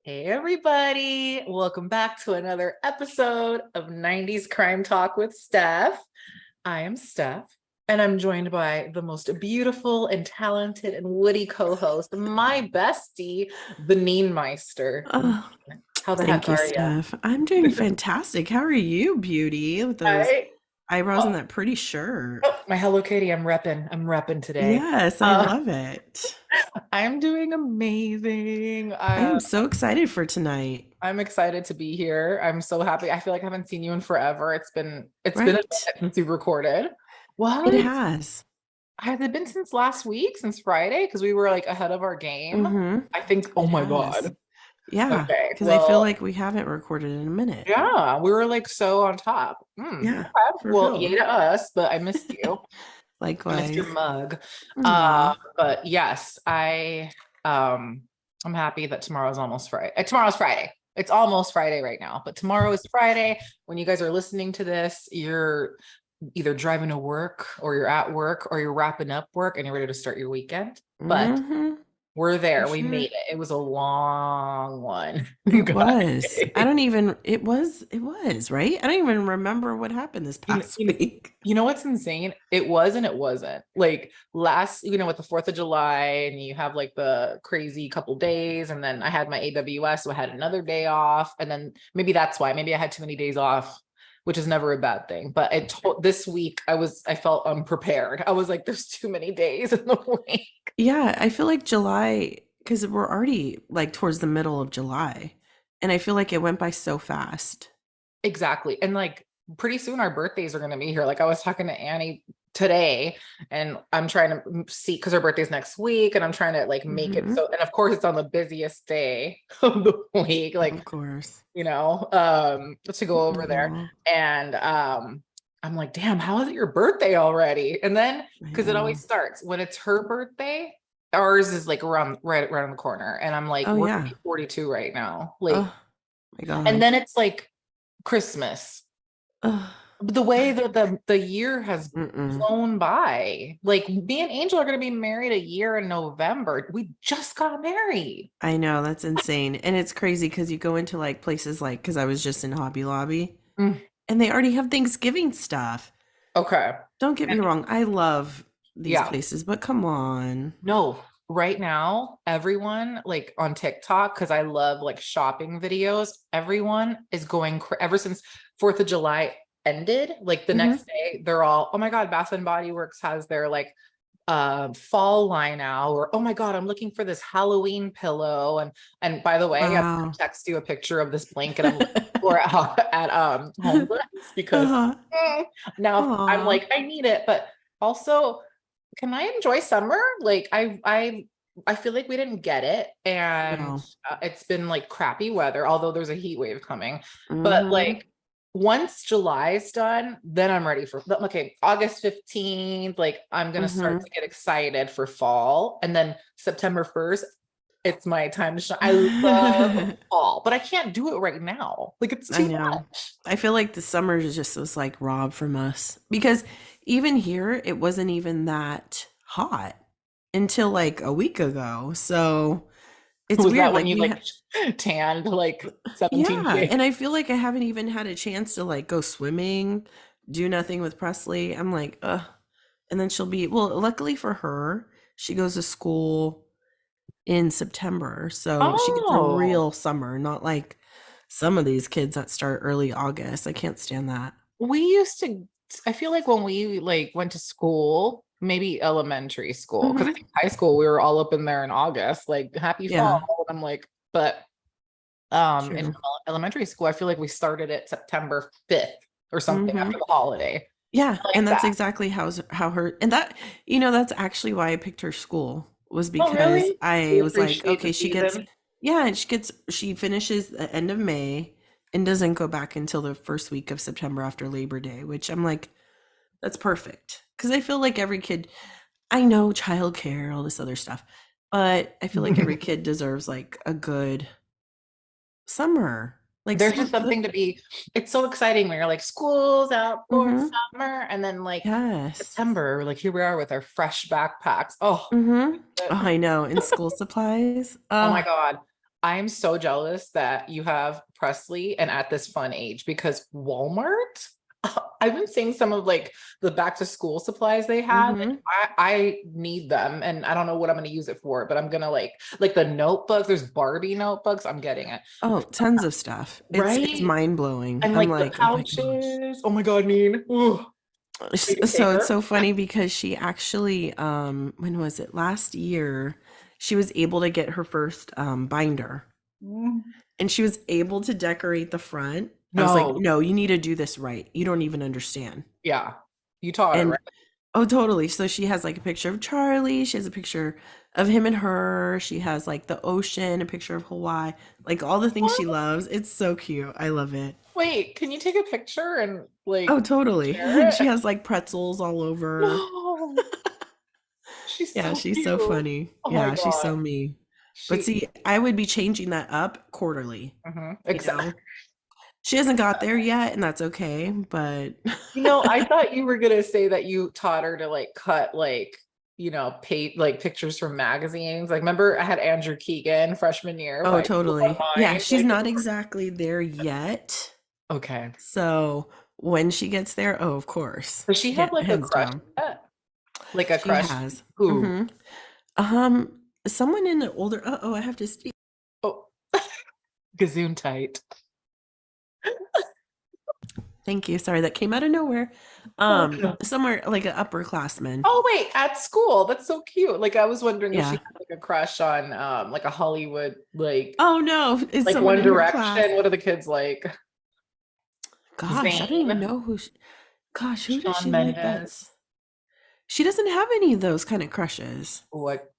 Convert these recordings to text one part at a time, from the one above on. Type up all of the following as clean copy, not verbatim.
Hey everybody, welcome back to another episode of 90s Crime Talk with Stef. I am Stef, and I'm joined by the most beautiful and talented and witty co-host, my bestie, the Neen Meister. Oh, How the thank heck you, are you? Steph. I'm doing fantastic. How are you, beauty? With those I, eyebrows and oh, that pretty shirt. oh, my Hello Kitty, I'm repping today. Yes, I Uh, love it. I'm doing amazing. I am so excited for tonight. I'm excited to be here. I'm so happy. I feel like I haven't seen you in forever. It's been a Right? minute since we recorded. It What? has. Has it been since last week, since Friday? Because we were like ahead of our game. Mm-hmm. I think, oh It my has. God. Yeah, Okay. because I feel Well, like we haven't recorded in a minute. yeah, we were like so on top. Yeah, Okay. for Well, yay real. to us, but I missed you. I missed your Likewise. mug. Aw. But yes, um I'm happy that tomorrow's almost Friday. Tomorrow's Friday. It's almost Friday right now, but tomorrow is Friday. When you guys are listening to this, you're either driving to work or you're at work or you're wrapping up work and you're ready to start your weekend. But Mm-hmm. we're For there. We sure. made it. It was a long one, you It guys. was. I don't even, it was, right? I don't even remember what happened this You know, past you know, week. you know what's insane? It was and it wasn't. Like last, with the 4th of July, and you have like the crazy couple days, and then I had my AWS, so I had another day off, and then maybe that's why. Maybe I had too many days off, which is never a bad thing. But this week I felt unprepared. I was like, there's too many days in the week. Yeah, I feel like July, because we're already like towards the middle of July, and I feel like it went by so fast. Exactly. And like pretty soon our birthdays are going to be here. Like I was talking to Annie today, and I'm trying to see, because her birthday's next week, and I'm trying to like make it Hmm. so, and of course it's on the busiest day of the week, like, Of course. to go over there. Aw, And I'm like, damn, how is it your birthday already? And then I because it always know. starts when it's her birthday, ours is like around right around the corner. And I'm like, Oh we're yeah. 42 right now. Like, Oh my and God. then it's like Christmas. Ugh. The way that the year has Mm-mm. flown by. Like me and Angel are going to be married a year in November. We just got married. I know, that's insane. And it's crazy because you go into like places like, because I was just in Hobby Lobby Mm, and they already have Thanksgiving stuff. okay. Don't get me wrong, I love these Yeah. places, but come on. No, right now, everyone like on TikTok, because I love like shopping videos, everyone is going ever since 4th of July ended, like the Hmm. next day, they're all, oh my God, Bath and Body Works has their like fall line out, or oh my God, I'm looking for this Halloween pillow. And by the way, I'm gonna Wow. text you a picture of this blanket I'm looking for at Home Goods, because Uh-huh. mm, now I'm Aw. like, I need it, but also can I enjoy summer? Like I feel like we didn't get it, and No. it's been like crappy weather, although there's a heat wave coming. But Mhm. like once July is done, then I'm ready for, okay, August 15th, like I'm gonna start Mhm. to get excited for fall. And then September 1st, it's my time to shine. I love fall, but I can't do it right now. Like it's I too know. much. I feel like the summer just was like robbed from us because even here it wasn't even that hot until like a week ago. So it's Was weird. that when Like you we like had, tanned like 17 yeah. shades? And I feel like I haven't even had a chance to like go swimming, do nothing with Presley. I'm like, ugh. And then she'll be, well, luckily for her, she goes to school in September. So she gets a Oh, real summer, not like some of these kids that start early August. I can't stand that. we used to, I feel like when we like went to school, maybe elementary school, because I Hmm. think high school we were all up in there in August, like happy fall. Yeah, And I'm like, but in true. elementary school, I feel like we started it September 5th or something Hmm. after the holiday. Yeah, I like and that's that. exactly how her and that that's actually why I picked her school was Oh, because really? I You was like, appreciate the okay, season? and she finishes the end of May and doesn't go back until the first week of September after Labor Day, which I'm like, that's perfect. Because I feel like every kid, I know childcare, all this other stuff, but I feel like every kid deserves like a good summer. Like There's some just of the something to be, it's so exciting when you're like, school's out for Mhm. summer. And then like Yes. September, like here we are with our fresh backpacks. Oh, Mhm. Oh, it- I know. In school supplies. oh my God. I'm so jealous that you have Presley and at this fun age because Walmart, I've been seeing some of like the back to school supplies they had. Like, Mhm. I need them and I don't know what I'm going to use it for, but I'm going to like the notebooks. There's Barbie notebooks. I'm getting it. Oh, tons of stuff. It's Right. mind-blowing. And I'm like the like, "Oh my gosh." pouches. Oh my God, Neen. Ooh, will you take So it's her? so funny because she actually, when was it? Last year, she was able to get her first binder Mm. and she was able to decorate the front. I was like, No. no, you need to do this right. You don't even understand. Yeah. You taught her, And right? oh, totally. So she has like a picture of Charlie. She has a picture of him and her. She has like the ocean, a picture of Hawaii, like all the things she What? loves. It's so cute. I love it. Wait, can you take a picture and like Oh, totally. share She it? has like pretzels all over. No. She's Yeah, so she's cute. so funny. Oh my Yeah, she's God. so me. But She see, I would be changing that up quarterly, you exactly. know? She hasn't got there yet, and that's okay, but I thought you were gonna say that you taught her to like cut like, pay like pictures from magazines. Like remember I had Andrew Keegan freshman year oh, by totally. Yeah, online. she's Like, not exactly there yet. okay. So when she gets there, oh, of course. Does she have like a Hands crush down. yet? Like a She crush has. who? Mhm. Someone in the older oh, I have to speak. Oh, gazoon tight. Thank you. Sorry, that came out of nowhere. Somewhere like an upperclassman. Oh wait, at school. That's so cute. Like I was wondering if she Yeah. had like a crush on like a Hollywood Oh no, it's like someone One in her class. Direction. What are the kids like? Gosh, I don't even Zayn, know gosh, who does Shawn she like Mendes. that's she doesn't have any of those kind of crushes. What?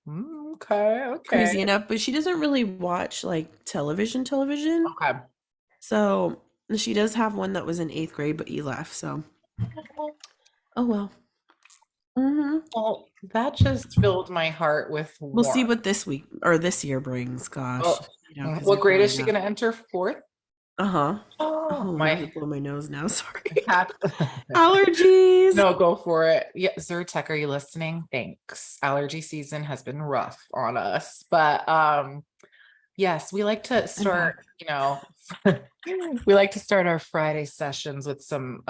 Okay, okay, Crazy enough, but she doesn't really watch like television. okay. So she does have one that was in 8th grade, but he left. So oh well. Hmm. Well, that just filled my heart with We'll see warmth. what this week or this year brings. Oh, Gosh, because what they're grade is growing she up. gonna enter? Fourth? Uh-huh. Oh, Oh, let me my blow my nose now. Sorry. cat. Allergies. No, go for it. Yeah, Zyrtec, are you listening? Thanks. Allergy season has been rough on us, but yes, we like to I'm start, back. we like to start our Friday sessions with some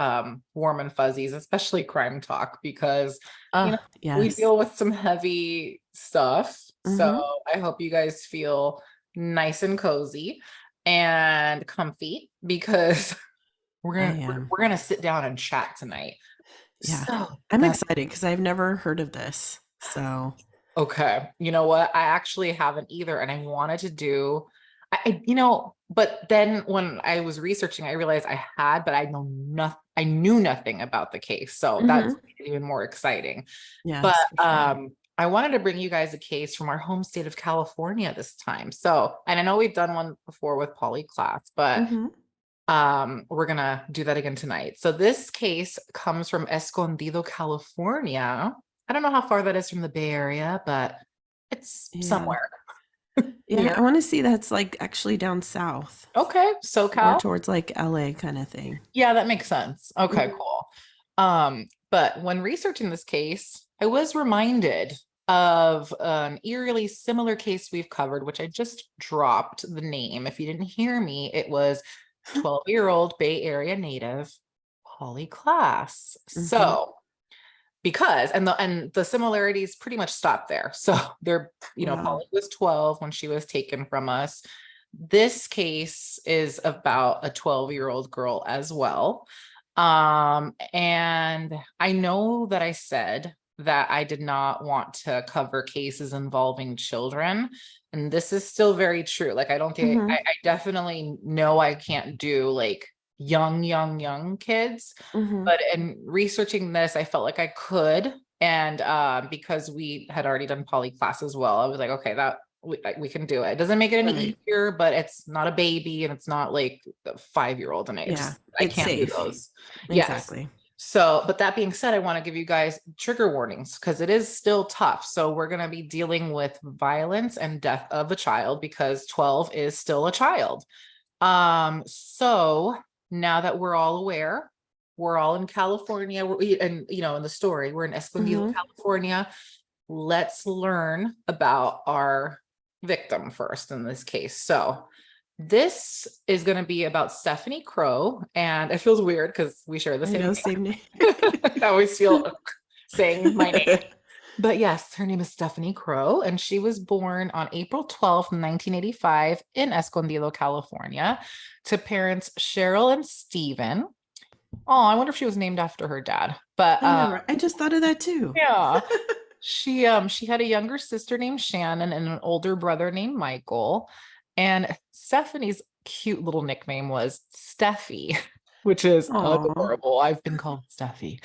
warm and fuzzies, especially crime talk, because we Yes. deal with some heavy stuff. So Mm-hmm. I hope you guys feel nice and cozy and comfy because we're I gonna am. we're gonna sit down and chat tonight. Yeah. So I'm that excited because I've never heard of this. So, okay. You know what? I actually haven't either. And I wanted to do, but then when I was researching, I realized I had, but I knew nothing about the case. So that's mhm. even more exciting. But Yes, for sure. I wanted to bring you guys a case from our home state of California this time. So, and I know we've done one before with Poly class, but Mhm. we're gonna do that again tonight. So this case comes from Escondido, California. I don't know how far that is from the Bay Area, but it's Yeah. somewhere Yeah, near. I want to see that's like actually down south, Okay, more SoCal. towards like LA kind of thing. Yeah, that makes sense. Okay, Mhm. cool. But when researching this case, I was reminded of an eerily similar case we've covered, which I just dropped the name. If you didn't hear me, it was 12-year-old Bay Area native Polly Class. Mhm. So because and the similarities pretty much stop there. So they're, Wow. Polly was 12 when she was taken from us. This case is about a 12-year-old girl as well. And I know that I said that I did not want to cover cases involving children. And this is still very true. Like, I don't think Mhm. I definitely know I can't do like young kids, Mhm. but in researching this, I felt like I could. And because we had already done poly class as well, I was like, okay, that we can do it. It doesn't make it any Right. easier, but it's not a baby and it's not like a 5-year-old and Yeah, I it's can't do safe. those. Yes. Exactly. So, but that being said, I want to give you guys trigger warnings because it is still tough. So we're going to be dealing with violence and death of a child because 12 is still a child. So now that we're all aware, we're all in California, and in the story, we're in Escondido, Mhm. California. Let's learn about our victim first in this case. So this is going to be about Stephanie Crowe, and it feels weird because we share the I same know, name. same name. I always feel saying my name. But yes, her name is Stephanie Crowe, and she was born on April 12th, 1985 in Escondido, California, to parents Cheryl and Stephen. Oh, I wonder if she was named after her dad. But I know, right? I just thought of that too. yeah, she had a younger sister named Shannon and an older brother named Michael. And Stephanie's cute little nickname was Steffi, which is Aw. adorable. I've been called Steffi.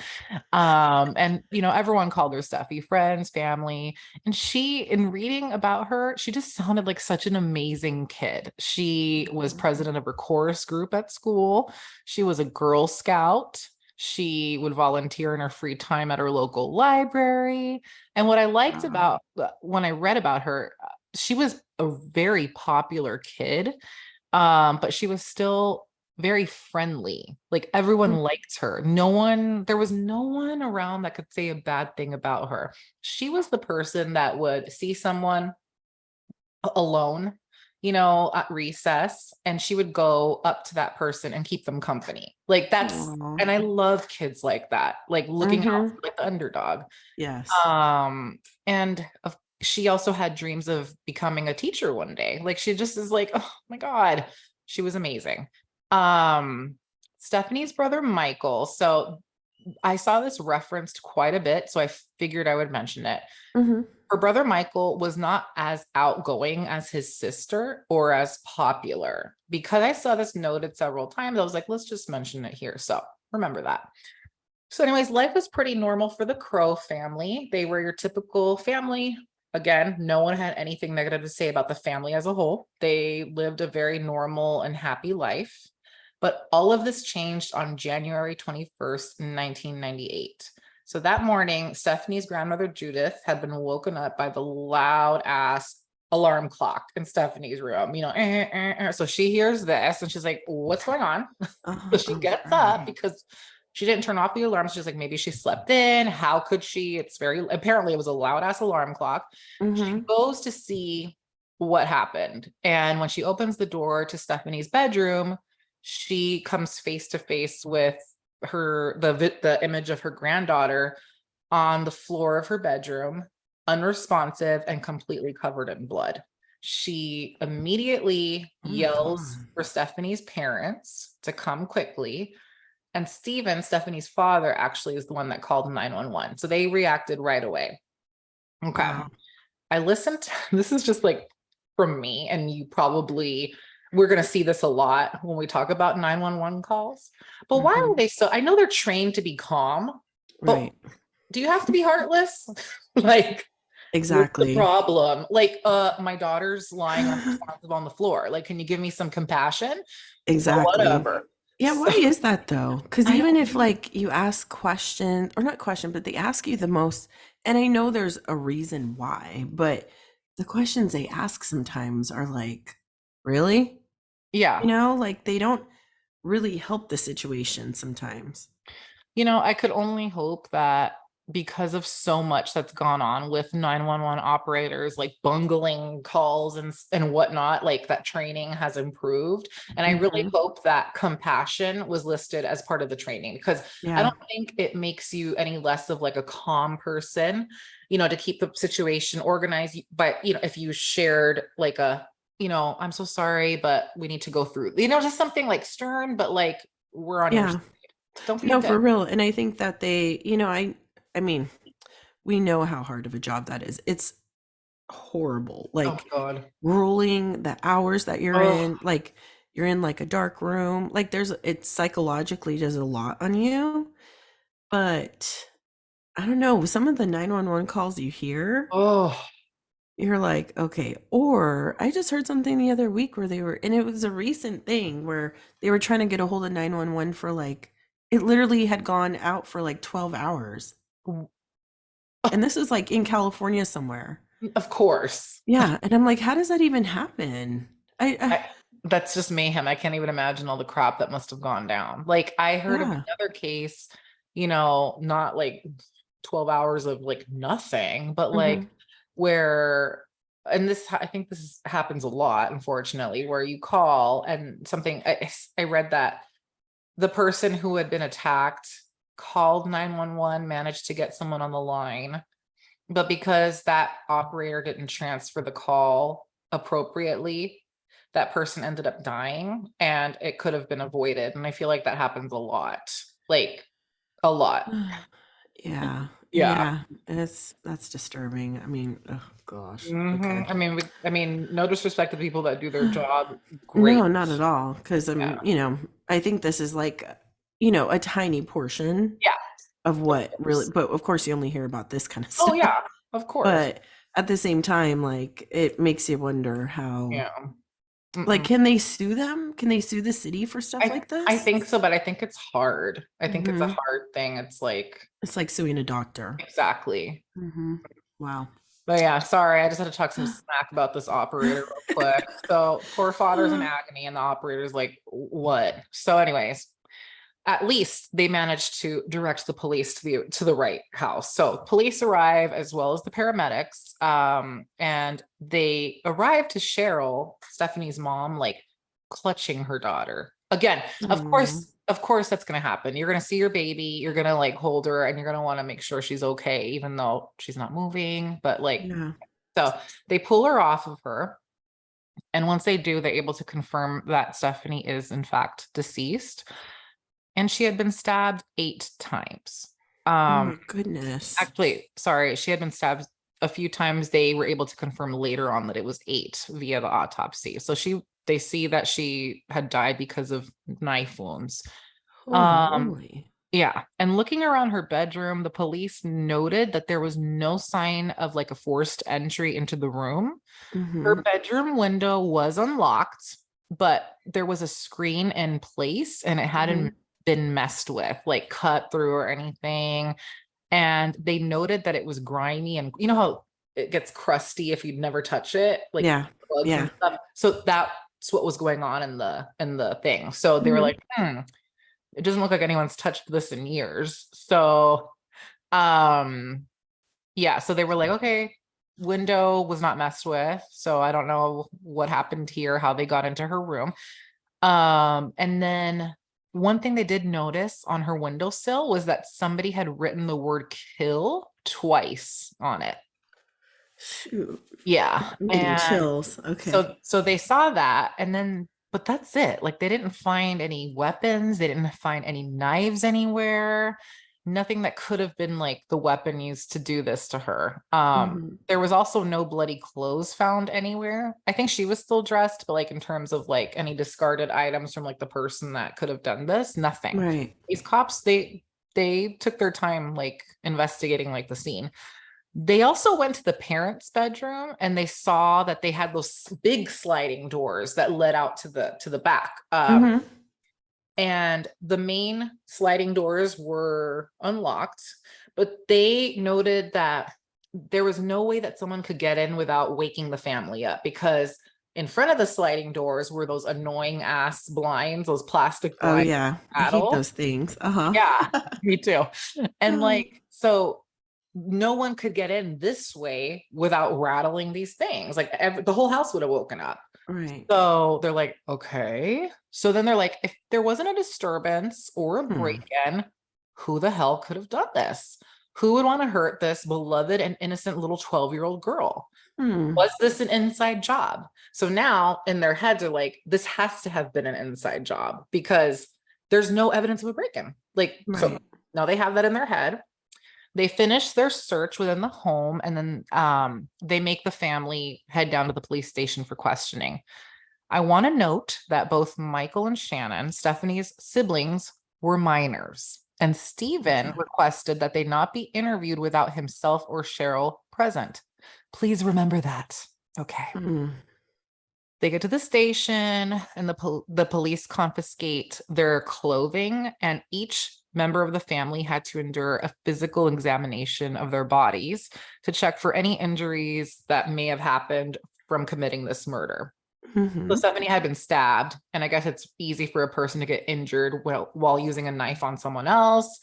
And everyone called her Steffi, friends, family. And in reading about her, she just sounded like such an amazing kid. She was president of her chorus group at school. She was a Girl Scout. She would volunteer in her free time at her local library. And what I liked Wow. about when I read about her, she was a very popular kid, but she was still very friendly. Like everyone Mm. liked her. There was no one around that could say a bad thing about her. She was the person that would see someone alone, at recess, and she would go up to that person and keep them company. Aw. And I love kids like that, like looking out Mhm. for like the underdog. Yes. And she also had dreams of becoming a teacher one day. Like she just is like, oh my God, she was amazing. Um, Stephanie's brother, Michael. So I saw this referenced quite a bit, so I figured I would mention it. Mhm. Her brother Michael was not as outgoing as his sister or as popular. Because I saw this noted several times, I was like, let's just mention it here. So remember that. So, anyways, life was pretty normal for the Crowe family. They were your typical family. Again, no one had anything negative to say about the family as a whole. They lived a very normal and happy life. But all of this changed on January 21st, 1998. So that morning, Stephanie's grandmother Judith had been woken up by the loud ass alarm clock in Stephanie's room. So she hears this and she's like, what's going on? So she Oh, gets wow. up because she didn't turn off the alarm. She's like, maybe she slept in. How could she? Apparently it was a loud ass alarm clock. She Mhm. goes to see what happened. And when she opens the door to Stephanie's bedroom, she comes face to face with the image of her granddaughter on the floor of her bedroom, unresponsive and completely covered in blood. She immediately Oh my yells god. for Stephanie's parents to come quickly. And Steven, Stephanie's father, actually is the one that called 911. So they reacted right away. Okay. Wow. I listened to, this is just like from me, and we're going to see this a lot when we talk about 911 calls. But why are Mhm. they I know they're trained to be calm, but Right. do you have to be heartless? Like, what's the Exactly. problem? Like, my daughter's lying unresponsive on the floor. Like, can you give me some compassion? Well, Exactly. whatever. Yeah, why So is that though? Because I even don't if like you ask questions, or not question, but they ask you the most, and I know there's a reason why, but the questions they ask sometimes are like, really? yeah. Like they don't really help the situation sometimes. I could only hope that because of so much that's gone on with 911 operators, like bungling calls and whatnot, like that training has improved. And I really Mhm. hope that compassion was listed as part of the training, because I Yeah. don't think it makes you any less of like a calm person, to keep the situation organized. But, if you shared like I'm so sorry, but we need to go through, just something like stern, but like, we're on your Yeah. don't No, forget for that. real. And I think that I mean, we know how hard of a job that is. It's horrible. Oh my Like God. ruling the hours that you're Oh, in, like you're in like a dark room. Like it psychologically does a lot on you. But I don't know, some of the 911 calls you hear, oh, you're like, okay. Or I just heard something the other week where and it was a recent thing where they were trying to get a hold of 911 for like, it literally had gone out for like 12 hours. And this is like in California somewhere. of course. Yeah. And I'm like, how does that even happen? I I, That's just mayhem. I can't even imagine all the crap that must have gone down. Like I heard of Yeah. another case, not like 12 hours of like nothing, but like Mhm. where, and this, I think this happens a lot, unfortunately, where you call and something, I read that the person who had been attacked called 911, managed to get someone on the line, but because that operator didn't transfer the call appropriately, that person ended up dying and it could have been avoided. And I feel like that happens a lot, like a lot. Yeah. Yeah. Yeah. That's disturbing. I mean, oh gosh. Okay. I mean, no disrespect to people that do their job great. No, not at all. Because Yeah. I think this is like, a tiny portion Yeah. of Of what really, course. but of course you only hear about this kind of Oh stuff. yeah. Of course. But at the same time, like it makes you wonder how, Yeah. like, Mm-mm. can they sue them? Can they sue the city for stuff like I this? think so, but I think it's hard. I think it's a Hmm. hard thing. It's like It's like suing a doctor. exactly. Hmm. Wow. But yeah, sorry, I just had to talk some smack about this operator real quick. So poor father's in Uh, agony, and the operator's like, what? So, anyways, at least they managed to direct the police to the right house. So police arrive as well as the paramedics. And they arrive to Cheryl, Stephanie's mom, like clutching her daughter. Again, mm, of course that's gonna happen. You're gonna see your baby, you're gonna like hold her and you're gonna want to make sure she's okay, even though she's not moving. But like, yeah. so they pull her off of her. And once they do, they're able to confirm that Stephanie is in fact deceased and she had been stabbed 8 times. Oh Um, my goodness. actually, sorry, she had been stabbed a few times. They were able to confirm later on that it was 8 via the autopsy. So they see that she had died because of knife wounds. Holy Um, moly. yeah, and looking around her bedroom, the police noted that there was no sign of like a forced entry into the room. Hmm. Her bedroom window was unlocked, but there was a screen in place and it hadn't Hmm. been messed with, like cut through or anything. And they noted that it was grimy and you know how it gets crusty if you'd never touch it, like Yeah. bugs and Yeah. stuff. So that's what was going on in the thing. So they were Hmm. like, it doesn't look like anyone's touched this in years. So um yeah, so they were like, okay, window was not messed with. So I don't know what happened here, how they got into her room. And then one thing they did notice on her windowsill was that somebody had written the word kill twice on it. Shoot. Yeah. I'm getting And chills. Okay. so they saw that and then but that's it. Like they didn't find any weapons, they didn't find any knives anywhere, nothing that could have been like the weapon used to do this to her. Hmm. There was also no bloody clothes found anywhere. I think she was still dressed, but like in terms of like any discarded items from like the person that could have done this, nothing. Right. These cops, they took their time like investigating like the scene. They also went to the parents' bedroom and they saw that they had those big sliding doors that led out to the back. Hmm. And the main sliding doors were unlocked, but they noted that there was no way that someone could get in without waking the family up because in front of the sliding doors were those annoying ass blinds, those plastic Oh blinds yeah. I hate rattle. those things. Uh-huh. Yeah, me too. And like, so no one could get in this way without rattling these things. Like the whole house would have woken up. Right. So they're like, okay. So then they're like, if there wasn't a disturbance or a Hmm. break-in, who the hell could have done this? Who would want to hurt this beloved and innocent little 12-year-old girl? Hmm. Was this an inside job? So now in their heads are like, this has to have been an inside job because there's no evidence of a break-in. Like, so Right. now they have that in their head. They finish their search within the home and then they make the family head down to the police station for questioning. I want to note that both Michael and Shannon, Stephanie's siblings, were minors, and Stephen Okay. requested that they not be interviewed without himself or Cheryl present. Please remember that. Okay. Hmm. They get to the station and the police confiscate their clothing and each member of the family had to endure a physical examination of their bodies to check for any injuries that may have happened from committing this murder. So Mhm. Stephanie had been stabbed, and I guess it's easy for a person to get injured while using a knife on someone else.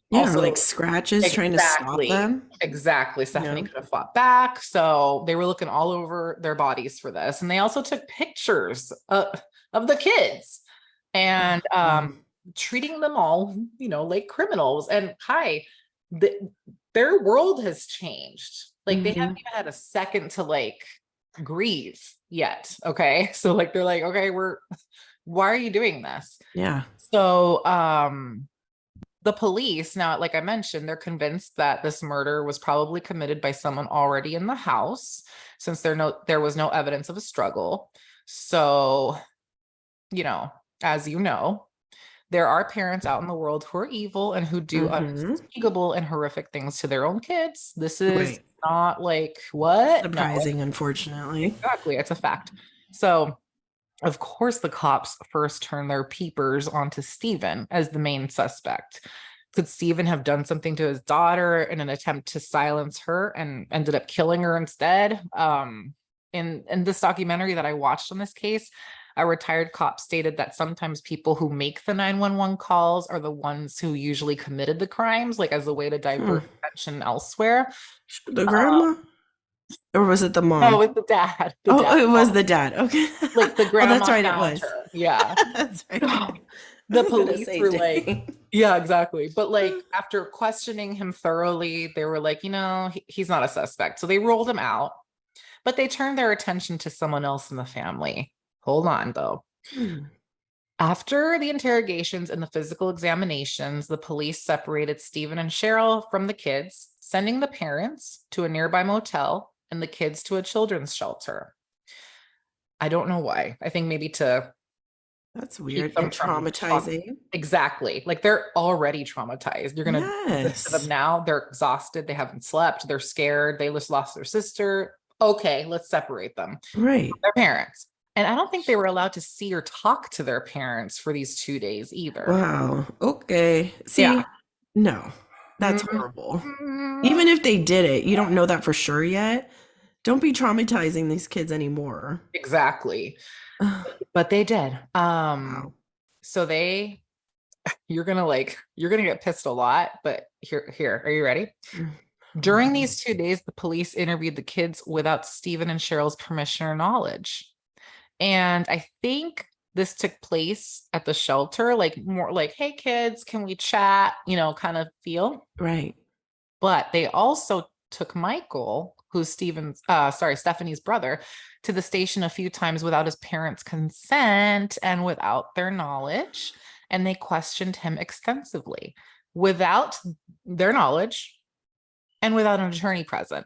Yeah, or like Also, scratches trying to stop exactly, them. exactly. Stephanie Yeah. could have fought back, so they were looking all over their bodies for this, and they also took pictures of the kids and Wow. treating them all, like criminals. And hi, the, their world has changed. Like they haven't Mhm. even had a second to like grieve yet. Okay, so like they're like, okay, why are you doing this? Yeah. So the police, now, like I mentioned, they're convinced that this murder was probably committed by someone already in the house, since there was no evidence of a struggle. So, you know, as you know, there are parents out in the world who are evil and who do Mhm. unspeakable and horrific things to their own kids. This is Right. not like what? No, Surprising, unfortunately. exactly. It's a fact. So, of course, the cops first turn their peepers onto Stephen as the main suspect. Could Stephen have done something to his daughter in an attempt to silence her and ended up killing her instead? In this documentary that I watched on this case, a retired cop stated that sometimes people who make the 911 calls are the ones who usually committed the crimes, like as a way to Hmm. divert attention elsewhere. The grandma? Or was it the No, mom? it's the dad. The Oh, dad it was called. the dad. Okay. Like the Oh, that's grandma right, it found was. her. Yeah. That's right. So I the was gonna police say, were like, dang. yeah, exactly. But like after questioning him thoroughly, they were like, he's not a suspect. So they rolled him out, but they turned their attention to someone else in the family. Hold on, though. Hmm. After the interrogations and the physical examinations, the police separated Stephen and Cheryl from the kids, sending the parents to a nearby motel and the kids to a children's shelter. I don't know why. I think maybe to That's keep weird them and from traumatizing. exactly, like they're already traumatized. You're gonna do this to them Yes. now. They're exhausted, they haven't slept, they're scared, they just lost their sister. Okay, let's separate them, Right. their parents. And I don't think they were allowed to see or talk to their parents for these 2 days either. Wow. Okay. Yeah. See, no, that's Mhm. horrible. Even if they did it, you don't know that for sure yet. Don't be traumatizing these kids anymore. Exactly, Ugh, but they did. wow. So you're gonna get pissed a lot, but here, are you ready? Mm. Oh During no. these 2 days, the police interviewed the kids without Stephen and Cheryl's permission or knowledge. And I think this took place at the shelter, like more like, hey, kids, can we chat? Kind of feel. Right. But they also took Michael, who's Stephanie's brother, to the station a few times without his parents' consent and without their knowledge. And they questioned him extensively without their knowledge and without an attorney present,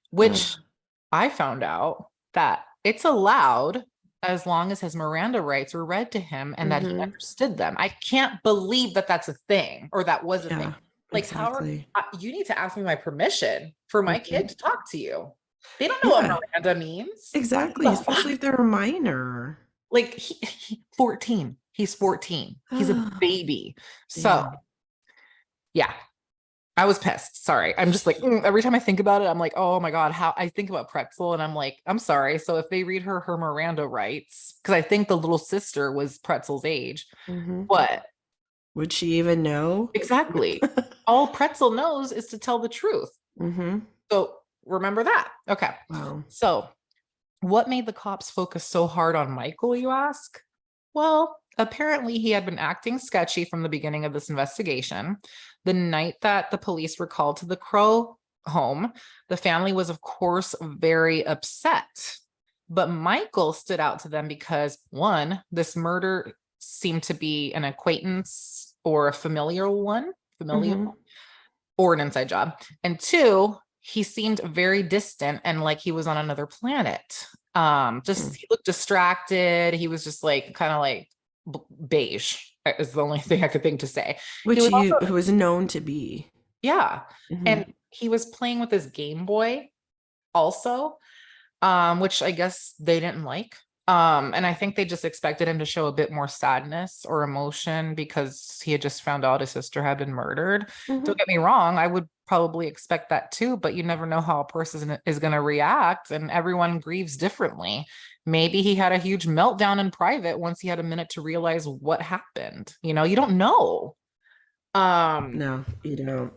which Ugh. I found out that it's allowed as long as his Miranda rights were read to him and that he Mhm. understood them. I can't believe that that's a thing or that was a thing. Yeah, Like, exactly. you need to ask me my permission for my Mhm. kid to talk to you. They don't know Yeah, what Miranda means. exactly, The especially fuck? if they're a minor. Like, 14. He's 14. He's a Ah, baby. So, damn. yeah, I was pissed. Sorry. I'm just like, every time I think about it, I'm like, oh my God, how I think about Pretzel and I'm like, I'm sorry. So if they read her Miranda rights, because I think the little sister was Pretzel's age, Mhm. what? Would she even know? Exactly. All Pretzel knows is to tell the truth. Mhm. So remember that. Okay. Wow. So what made the cops focus so hard on Michael, you ask? Well, apparently he had been acting sketchy from the beginning of this investigation. The night that the police were called to the Crow home, the family was, of course, very upset. But Michael stood out to them because, one, this murder seemed to be an acquaintance or a familial, Mhm. or an inside job. And two, he seemed very distant and like he was on another planet. Mm. Just he looked distracted. He was just like kind of like beige is the only thing I could think to say. He Which was you also, who was known to be. yeah. Mhm. And he was playing with his Game Boy also, which I guess they didn't like. And I think they just expected him to show a bit more sadness or emotion because he had just found out his sister had been murdered. Mhm. Don't get me wrong, I would probably expect that too, but you never know how a person is going to react, and everyone grieves differently. Maybe he had a huge meltdown in private once he had a minute to realize what happened. You don't know. Um, No, you don't.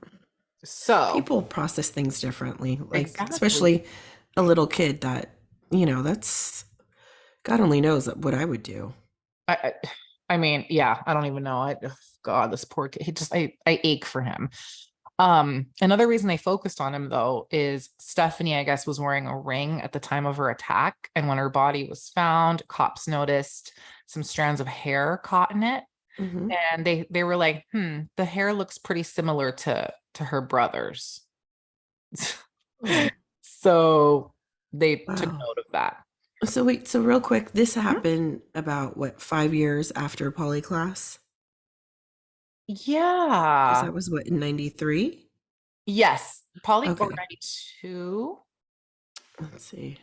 so People process things differently, like exactly. especially a little kid that, that's God only knows what I would do. I, I I mean, yeah, I don't even know. Ugh, God, this poor kid. I ache for him. Another reason they focused on him though is Stephanie, I guess, was wearing a ring at the time of her attack. And when her body was found, cops noticed some strands of hair caught in it. Hmm. And they were like, the hair looks pretty similar to her brother's. Oh, So they took wow. note of that. So wait, so real quick, this Mhm. happened about what, 5 years after poly class? Because Yeah. that was what, in 93? Yes. Poly or Okay, 92. let's see.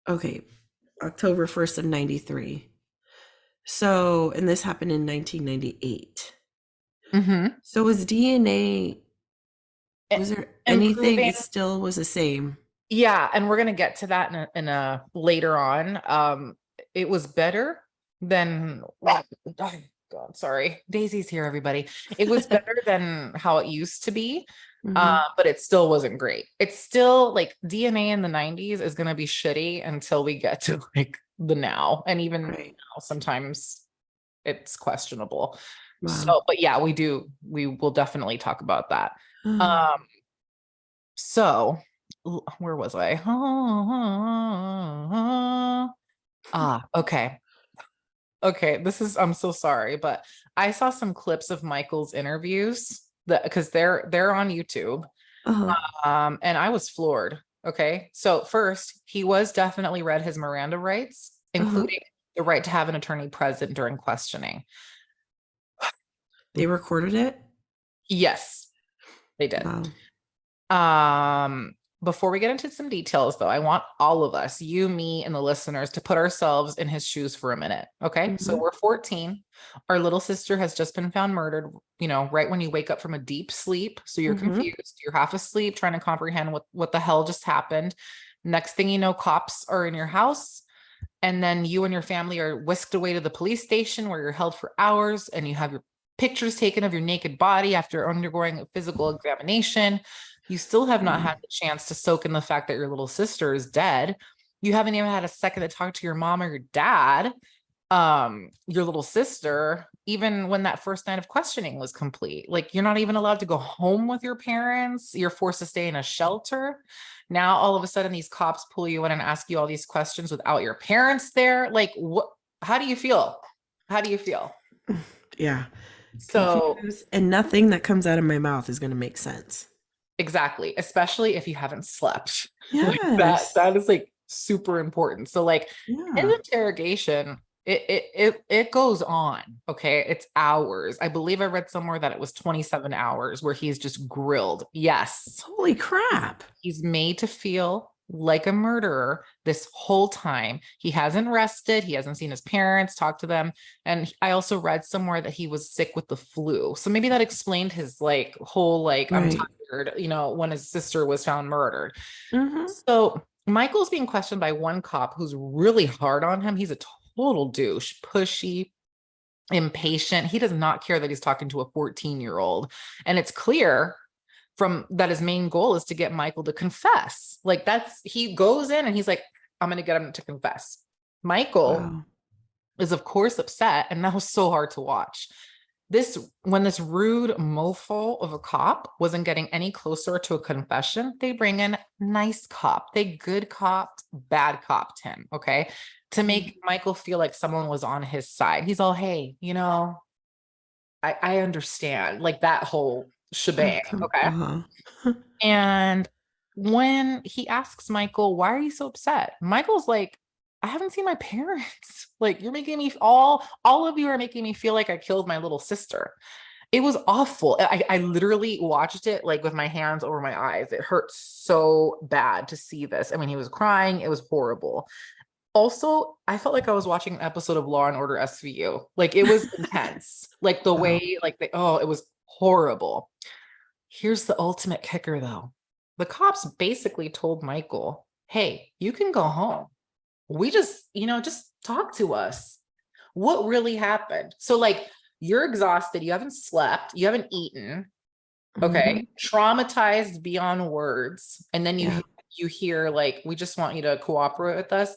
Okay, October 1st of 93. So, and this happened in 1998. Mm-hmm. So was DNA, was there anything, Improving. it still was the same? Yeah, and we're gonna get to that in a later on. It was better than oh God, sorry. Daisy's here, everybody. It was better than how it used to be. Hmm. But it still wasn't great. It's still like DNA in the 90s is gonna be shitty until we get to like the now. And even Right. now, sometimes it's questionable. Wow. So, but yeah, we will definitely talk about that. Um, so where was I? Okay. Okay, I'm so sorry, but I saw some clips of Michael's interviews that because they're on YouTube. Uh-huh. And I was floored. Okay. So first, he was definitely read his Miranda rights, Uh-huh. including the right to have an attorney present during questioning. They recorded it? Yes, they did. Wow. Um, Before we get into some details, though, I want all of us, you, me, and the listeners, to put ourselves in his shoes for a minute. Okay. So Mhm. we're 14. Our little sister has just been found murdered, right when you wake up from a deep sleep. So you're Mhm. confused, you're half asleep, trying to comprehend what the hell just happened. Next thing you know, cops are in your house. And then you and your family are whisked away to the police station where you're held for hours and you have your pictures taken of your naked body after undergoing a physical examination. You still have not Wow. had the chance to soak in the fact that your little sister is dead. You haven't even had a second to talk to your mom or your dad, your little sister, even when that first night of questioning was complete. Like you're not even allowed to go home with your parents. You're forced to stay in a shelter. Now all of a sudden these cops pull you in and ask you all these questions without your parents there. Like what, how do you feel? How do you feel? Yeah. So Confused, and nothing that comes out of my mouth is going to make sense. exactly, especially if you haven't slept. Like Yes. that is like super important. So like his Yeah. interrogation, it goes on. Okay. It's hours. I believe I read somewhere that it was 27 hours where he's just grilled. Yes. Holy crap. He's made to feel like a murderer this whole time. He hasn't rested. He hasn't seen his parents, talk to them. And I also read somewhere that he was sick with the flu. So maybe that explained his like whole, like, I'm Right. tired, when his sister was found murdered. Mhm. So Michael's being questioned by one cop who's really hard on him. He's a total douche, pushy, impatient. He does not care that he's talking to a 14-year-old. And it's clear from that his main goal is to get Michael to confess. Like he goes in and he's like, I'm going to get him to confess. Michael Wow. is of course upset, and that was so hard to watch. When this rude mofo of a cop wasn't getting any closer to a confession, they bring in nice cop. They good cop, bad copped him, okay? To Mm. make Michael feel like someone was on his side. He's all, hey, I understand, like that whole shebang, okay? Uh-huh. And when he asks Michael, why are you so upset? Michael's like, I haven't seen my parents. Like, you're making me all of you are making me feel like I killed my little sister. It was awful. I literally watched it like with my hands over my eyes. It hurt so bad to see this. I mean, he was crying. It was horrible. Also, I felt like I was watching an episode of Law and Order SVU. Like it was intense. Like the Wow. way, like it was horrible. Here's the ultimate kicker though. The cops basically told Michael, hey, you can go home. We just, just talk to us. What really happened? So like you're exhausted, you haven't slept, you haven't eaten, okay, traumatized beyond words. And then Yeah. you hear like, we just want you to cooperate with us.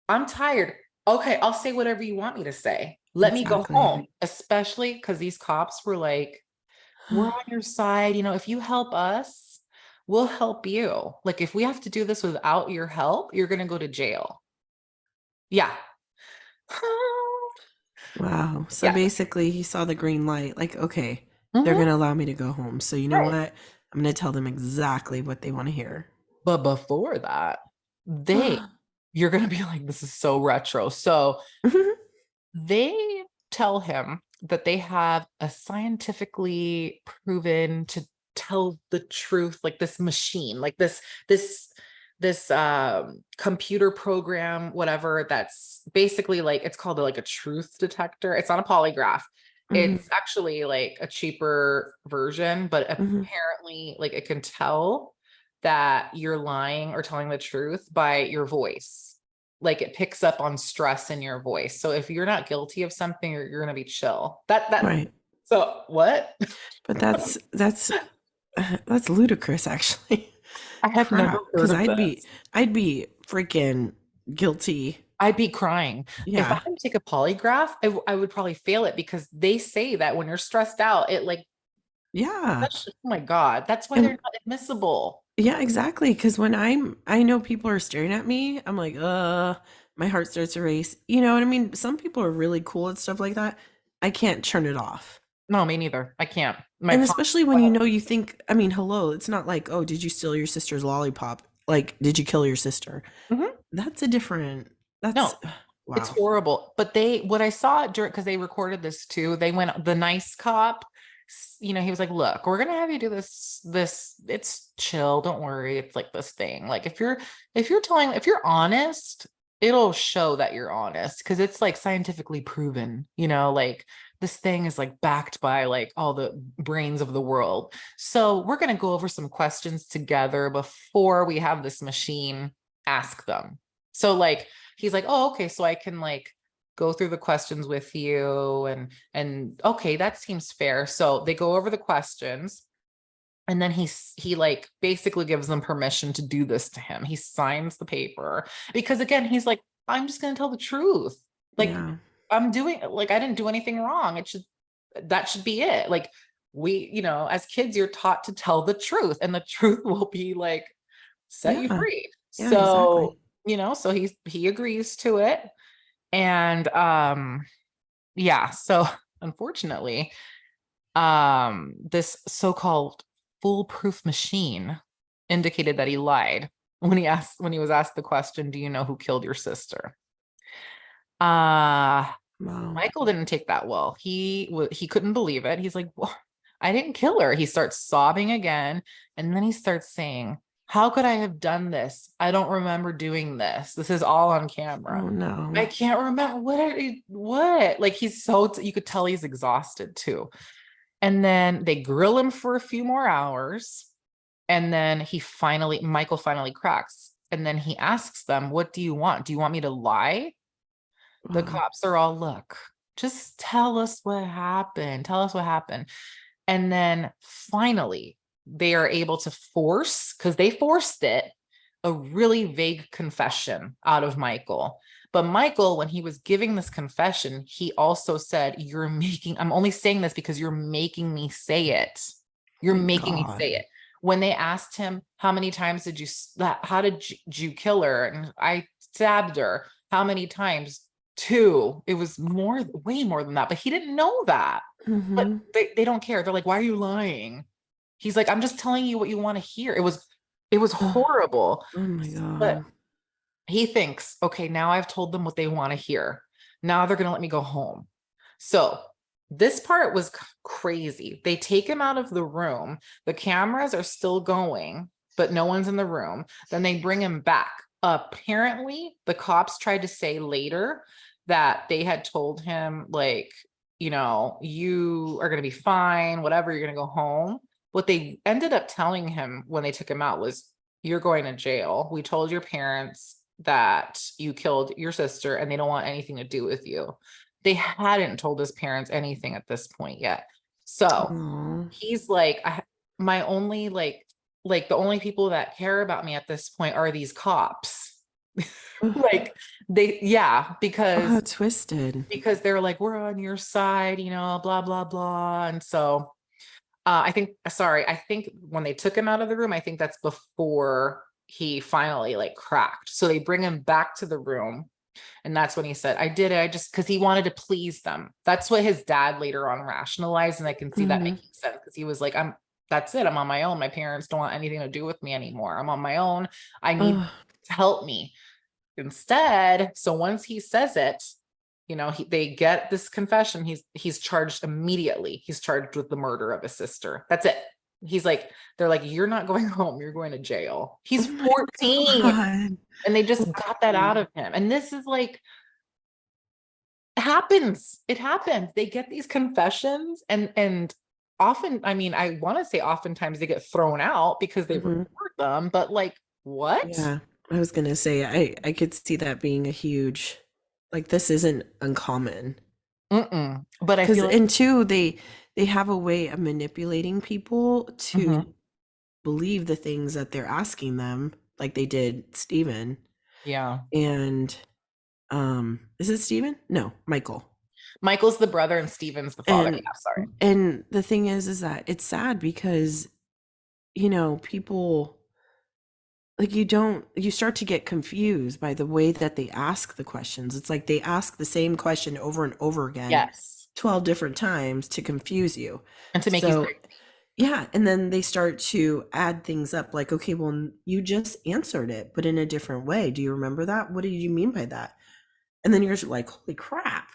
I'm tired. Okay, I'll say whatever you want me to say. Let me go Exactly. home, especially because these cops were like, we're on your side. If you help us, we'll help you. Like, if we have to do this without your help, you're going to go to jail. Yeah. Wow. So Yeah. basically, he saw the green light. Like, okay, they're Mhm. going to allow me to go home. So you know Right. what? I'm going to tell them exactly what they want to hear. But before that, you're going to be like, this is so retro. So they tell him that they have a scientifically proven to tell the truth, like this machine, like this computer program, whatever, that's basically like, it's called like a truth detector. It's not a polygraph. It's actually like a cheaper version, but apparently like it can tell that you're lying or telling the truth by your voice. Like it picks up on stress in your voice. So if you're not guilty of something, you're gonna be chill. Right. So what? But that's ludicrous, actually. I have never Crap. heard Because of I'd be this. I'd be freaking guilty. I'd be crying. If I Yeah. had to take a polygraph, I would probably fail it because they say that when you're stressed out, it like, Yeah. oh my God, that's why they're And not admissible. yeah, exactly. Because when I know people are staring at me, I'm like, my heart starts to race. You know what I mean? Some people are really cool at stuff like that. I can't turn it off. No, me neither. I can't. My And palm especially when sweat. you think, I mean, hello, it's not like, oh, did you steal your sister's lollipop? Like, did you kill your sister? Mhm. That's a different, No, that's, it's wow. horrible. But what I saw during, because they recorded this too, they went, the nice cop, he was like, look, we're gonna have you do this, it's chill, don't worry. It's like this thing. Like if you're honest, it'll show that you're honest because it's like scientifically proven, like this thing is like backed by like all the brains of the world. So we're gonna go over some questions together before we have this machine ask them. So like he's like, oh, okay, so I can like go through the questions with you and okay, that seems fair. So they go over the questions and then he like basically gives them permission to do this to him. He signs the paper because again, he's like, I'm just going to tell the truth. Like Yeah. I'm doing like I didn't do anything wrong. That should be it. Like we, as kids you're taught to tell the truth and the truth will be like set you Yeah. free. Yeah, exactly. So, so he agrees to it. And yeah, so unfortunately, this so-called foolproof machine indicated that he lied when he was asked the question, do you know who killed your sister? Uh Wow. Michael didn't take that well. He couldn't believe it. He's like, well, I didn't kill her. He starts sobbing again, and then he starts saying, how could I have done this? I don't remember doing this. This is all on camera. Oh I no. can't remember what. Like you could tell he's exhausted too. And then they grill him for a few more hours, and then Michael finally cracks. And then he asks them, what do you want? Do you want me to lie? The Wow. cops are all, look, just tell us what happened. Tell us what happened. And then finally, they are able to because they forced it, a really vague confession out of Michael. But Michael, when he was giving this confession, he also said, I'm only saying this because you're making me say it. You're My making me God. say it. When they asked him, how many times how did you kill her? And I stabbed her. How many times? Two. It was way more than that, but he didn't know that. But Mm-hmm. they don't care. They're like, why are you lying? He's like, I'm just telling you what you want to hear. It was horrible. Oh my But God. he thinks, okay, now I've told them what they want to hear. Now they're going to let me go home. So This part was crazy. They take him out of the room. The cameras are still going, but no one's in the room. Then they bring him back. Apparently, the cops tried to say later that they had told him, like, you are going to be fine, whatever, you're going to go home. What they ended up telling him when they took him out was, you're going to jail. We told your parents that you killed your sister and they don't want anything to do with you. They hadn't told his parents anything at this point yet. So Aw. he's like, my only the only people that care about me at this point are these cops. Like Oh, because how twisted. they're like, we're on your side, blah, blah, blah. And so I think when they took him out of the room, I think that's before he finally like cracked. So they bring him back to the room. And that's when he said, I did it. I just, because he wanted to please them. That's what his dad later on rationalized. And I can see that Mhm. making sense, because he was like, that's it. I'm on my own. My parents don't want anything to do with me anymore. I'm on my own. I need Ugh. to help me instead. So once he says it, they get this confession. He's charged immediately. He's charged with the murder of his sister. That's it. He's like, they're like, you're not going home. You're going to jail. Oh He's my 14. God. And they just got that out Wow. of him. And this is like, happens. It happens. They get these confessions and often, I mean, I want to say oftentimes they get thrown out because they Mhm. record them, but like, what? Yeah. I was gonna say I could see that being a huge, like, this isn't uncommon. Mm-mm. But I Because feel like, and two, they have a way of manipulating people to mhm, believe the things that they're asking them, like they did Stephen. yeah. And is it Stephen? No, Michael. Michael's the brother and Steven's the father. And Yeah, sorry. the thing is that it's sad because, people, like, you start to get confused by the way that they ask the questions. It's like they ask the same question over and over again Yes. 12 different times to confuse you. And to make you So, crazy. yeah, and then they start to add things up like, okay, well, you just answered it, but in a different way. Do you remember that? What did you mean by that? And then you're just like, holy crap,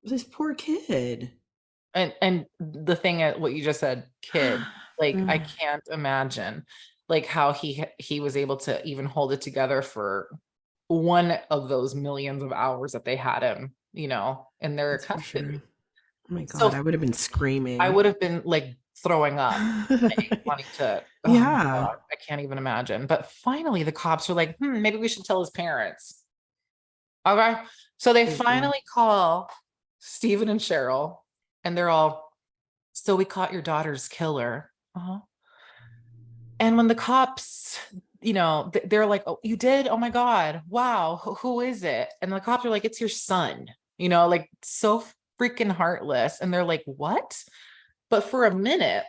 this poor kid. And the thing at what you just said, kid, like I can't imagine like how he was able to even hold it together for one of those millions of hours that they had him, in their That's for custody. sure. Oh my God, So I would have been I screaming. would have been like throwing up, like, wanting to, oh my Yeah. God, I can't even imagine. But finally the cops were like, maybe we should tell his parents. Okay. So they Mm-mm. finally call Stephen and Cheryl, and they're all, so we caught your daughter's killer. Uh-huh. And when the cops, they're like, oh, you did? Oh my God. Wow. Who is it? And the cops are like, it's your son, like so freaking heartless. And they're like, what? But for a minute,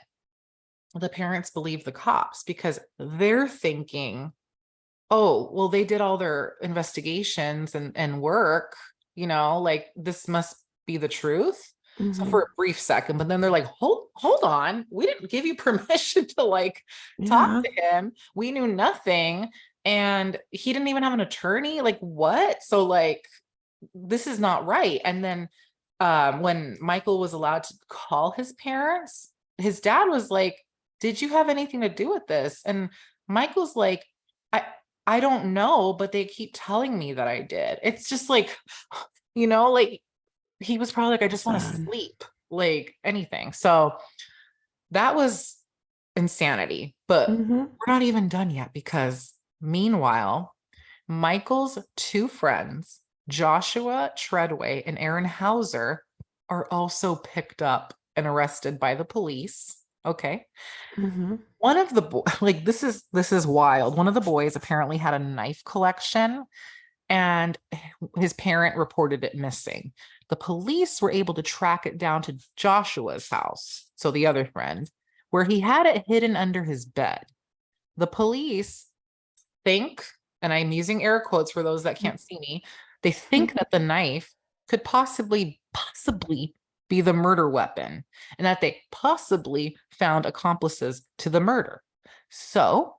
the parents believe the cops because they're thinking, oh, well, they did all their investigations and work, like this must be the truth. So Mhm. for a brief second, but then they're like, hold on, we didn't give you permission to like talk Yeah. to him. We knew nothing. And he didn't even have an attorney. Like, what? So like this is not right. And then when Michael was allowed to call his parents, his dad was like, did you have anything to do with this? And Michael's like, I I don't know, but they keep telling me that I did. It's just like, like he was probably like, I just want to Sad. sleep, like anything. So that was insanity. But Mhm. we're not even done yet because meanwhile, Michael's two friends, Joshua Treadway and Aaron Hauser, are also picked up and arrested by the police. Okay. Mhm. One of the like this is wild. One of the boys apparently had a knife collection and his parent reported it missing. The police were able to track it down to Joshua's house, so the other friend, where he had it hidden under his bed. The police think, and I'm using air quotes for those that can't see me, they think that the knife could possibly be the murder weapon and that they possibly found accomplices to the murder. So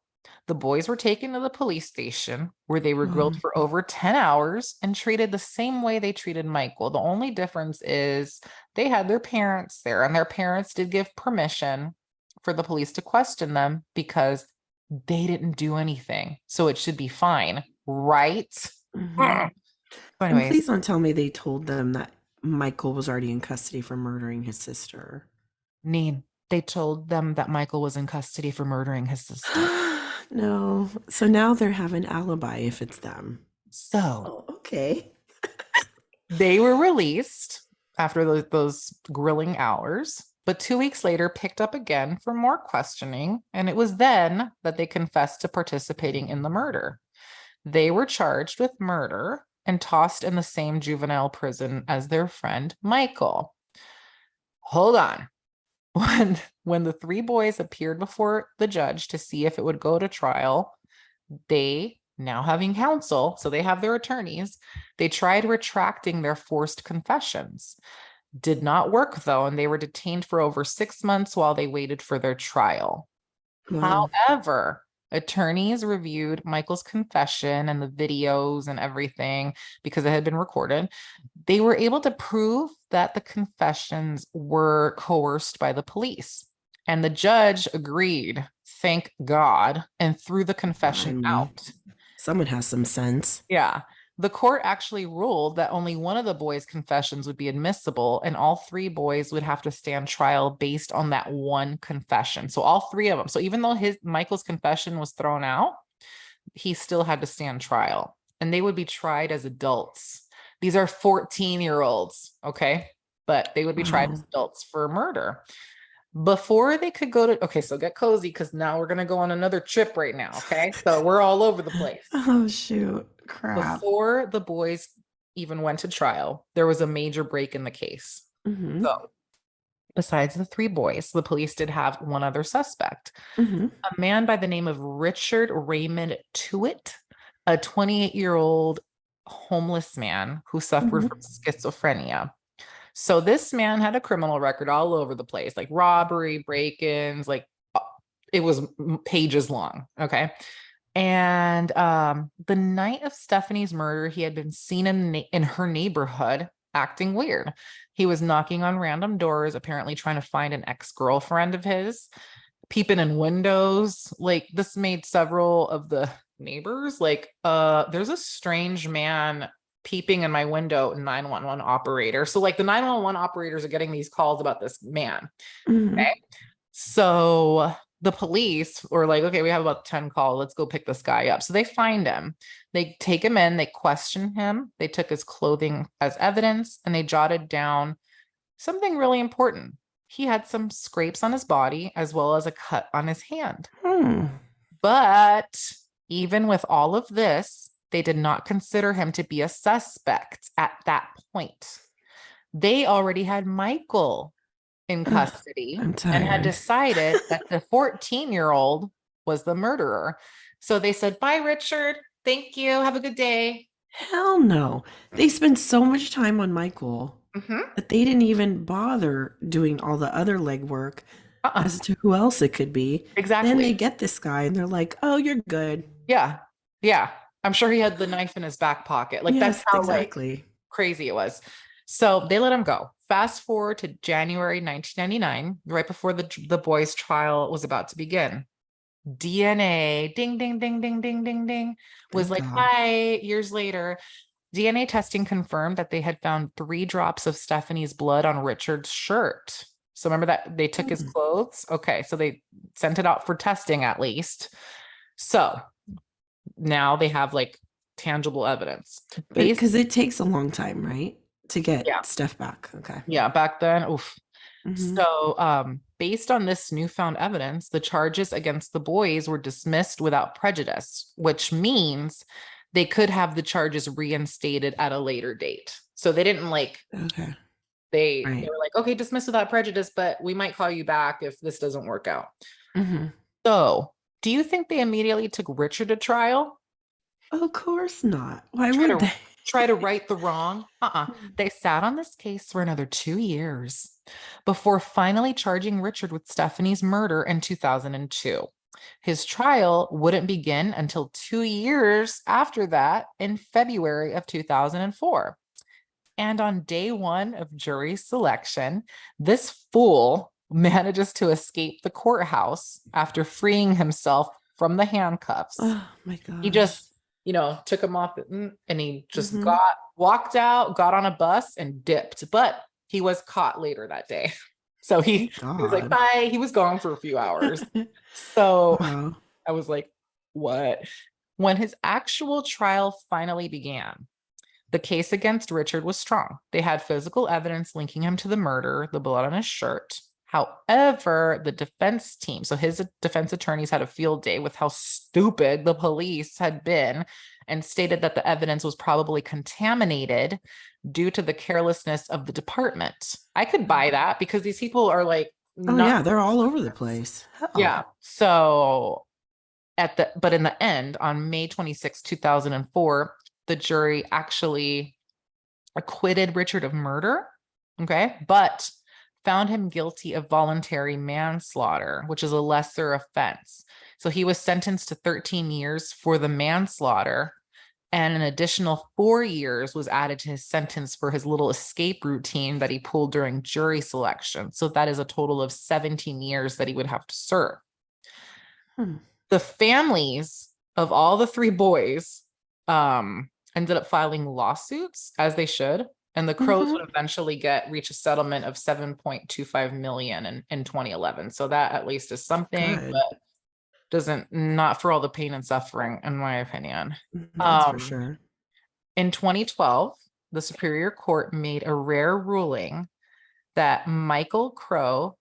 The boys were taken to the police station where they were grilled Oh. for over 10 hours and treated the same way they treated Michael. The only difference is they had their parents there, and their parents did give permission for the police to question them because they didn't do anything. So it should be fine, right? Mhm. So And anyways, please don't tell me they told them that Michael was already in custody for murdering his sister. Neen, they told them that Michael was in custody for murdering his sister. No. So now they have an alibi if it's them. So Oh, okay. they were released after those grilling hours, but 2 weeks later picked up again for more questioning. And it was then that they confessed to participating in the murder. They were charged with murder and tossed in the same juvenile prison as their friend Michael. Hold on. When the three boys appeared before the judge to see if it would go to trial, they, now having counsel, so they have their attorneys, they tried retracting their forced confessions. Did not work though, and they were detained for over 6 months while they waited for their trial. Wow. However, attorneys reviewed Michael's confession and the videos and everything because it had been recorded. They were able to prove that the confessions were coerced by the police. And the judge agreed, thank God, and threw the confession out. Someone has some sense. Yeah. The court actually ruled that only one of the boys' confessions would be admissible, and all three boys would have to stand trial based on that one confession. So all three of them. So even though Michael's confession was thrown out, he still had to stand trial, and they would be tried as adults. These are 14-year-olds, okay? But they would be tried as adults for murder. Before they could go to, okay, so get cozy because now we're going to go on another trip right now, okay? So we're all over the place. Oh, shoot. Crap. Before the boys even went to trial, there was a major break in the case. Mm-hmm. So besides the three boys, the police did have one other suspect, Mm-hmm. a man by the name of Richard Raymond Tuitt, a 28-year-old homeless man who suffered from schizophrenia. So this man had a criminal record all over the place, like robbery, break-ins, like it was pages long. Okay. And the night of Stephanie's murder, he had been seen in her neighborhood acting weird. He was knocking on random doors, apparently trying to find an ex-girlfriend of his, peeping in windows. Like this made several of the neighbors like, there's a strange man peeping in my window, 911 operator. So like the 911 operators are getting these calls about this man. Mm-hmm. Okay. So the police were like, okay, we have about 10 calls. Let's go pick this guy up. So they find him. They take him in. They question him. They took his clothing as evidence, and they jotted down something really important. He had some scrapes on his body as well as a cut on his hand. But even with all of this, they did not consider him to be a suspect at that point. They already had Michael in custody and had decided that the 14-year-old was the murderer. So they said, bye, Richard. Thank you. Have a good day. Hell no. They spent so much time on Michael that they didn't even bother doing all the other legwork as to who else it could be. Exactly. Then they get this guy and they're like, oh, you're good. Yeah. Yeah. I'm sure he had the knife in his back pocket. Like Yes, that's how exactly. like, crazy it was. So they let him go. Fast forward to January 1999, right before the boys' trial was about to begin. DNA, ding, ding, ding, ding, ding, ding, ding, was like, hi, years later. DNA testing confirmed that they had found 3 drops of Stephanie's blood on Richard's shirt. So remember that they took his clothes? Okay, so they sent it out for testing at least. So now they have like tangible evidence. Because it takes a long time, right? To get Steph back. Okay. Yeah, back then, oof. So based on this newfound evidence, the charges against the boys were dismissed without prejudice, which means they could have the charges reinstated at a later date. So they didn't like, they were like, okay, dismiss without prejudice, but we might call you back if this doesn't work out. So do you think they immediately took Richard to trial? Of course not. Why would they? Try to right the wrong? They sat on this case for another 2 years before finally charging Richard with Stephanie's murder in 2002. His trial wouldn't begin until 2 years after that in February of 2004. And on day one of jury selection, this fool manages to escape the courthouse after freeing himself from the handcuffs. Oh my He gosh. just, took him off and he just Mhm. walked out, got on a bus and dipped. But he was caught later that day. So he Thank was like, God. bye. He was gone for a few hours. So Wow. I was like, what? When his actual trial finally began, the case against Richard was strong. They had physical evidence linking him to the murder, the blood on his shirt. However, the defense team, so his defense attorneys had a field day with how stupid the police had been and stated that the evidence was probably contaminated due to the carelessness of the department. I could buy that because these people are like, Oh not. yeah, they're all over the place. Yeah. Hell. So but in the end, on May 26, 2004, the jury actually acquitted Richard of murder. Okay. But found him guilty of voluntary manslaughter, which is a lesser offense. So he was sentenced to 13 years for the manslaughter, and an additional 4 years was added to his sentence for his little escape routine that he pulled during jury selection. So that is a total of 17 years that he would have to serve. The families of all the three boys ended up filing lawsuits, as they should, and the Crowes would eventually reach a settlement of 7.25 million in 2011. So that at least is something, Good. but not for all the pain and suffering, in my opinion. That's for sure. In 2012, the Superior Court made a rare ruling that Michael Crowe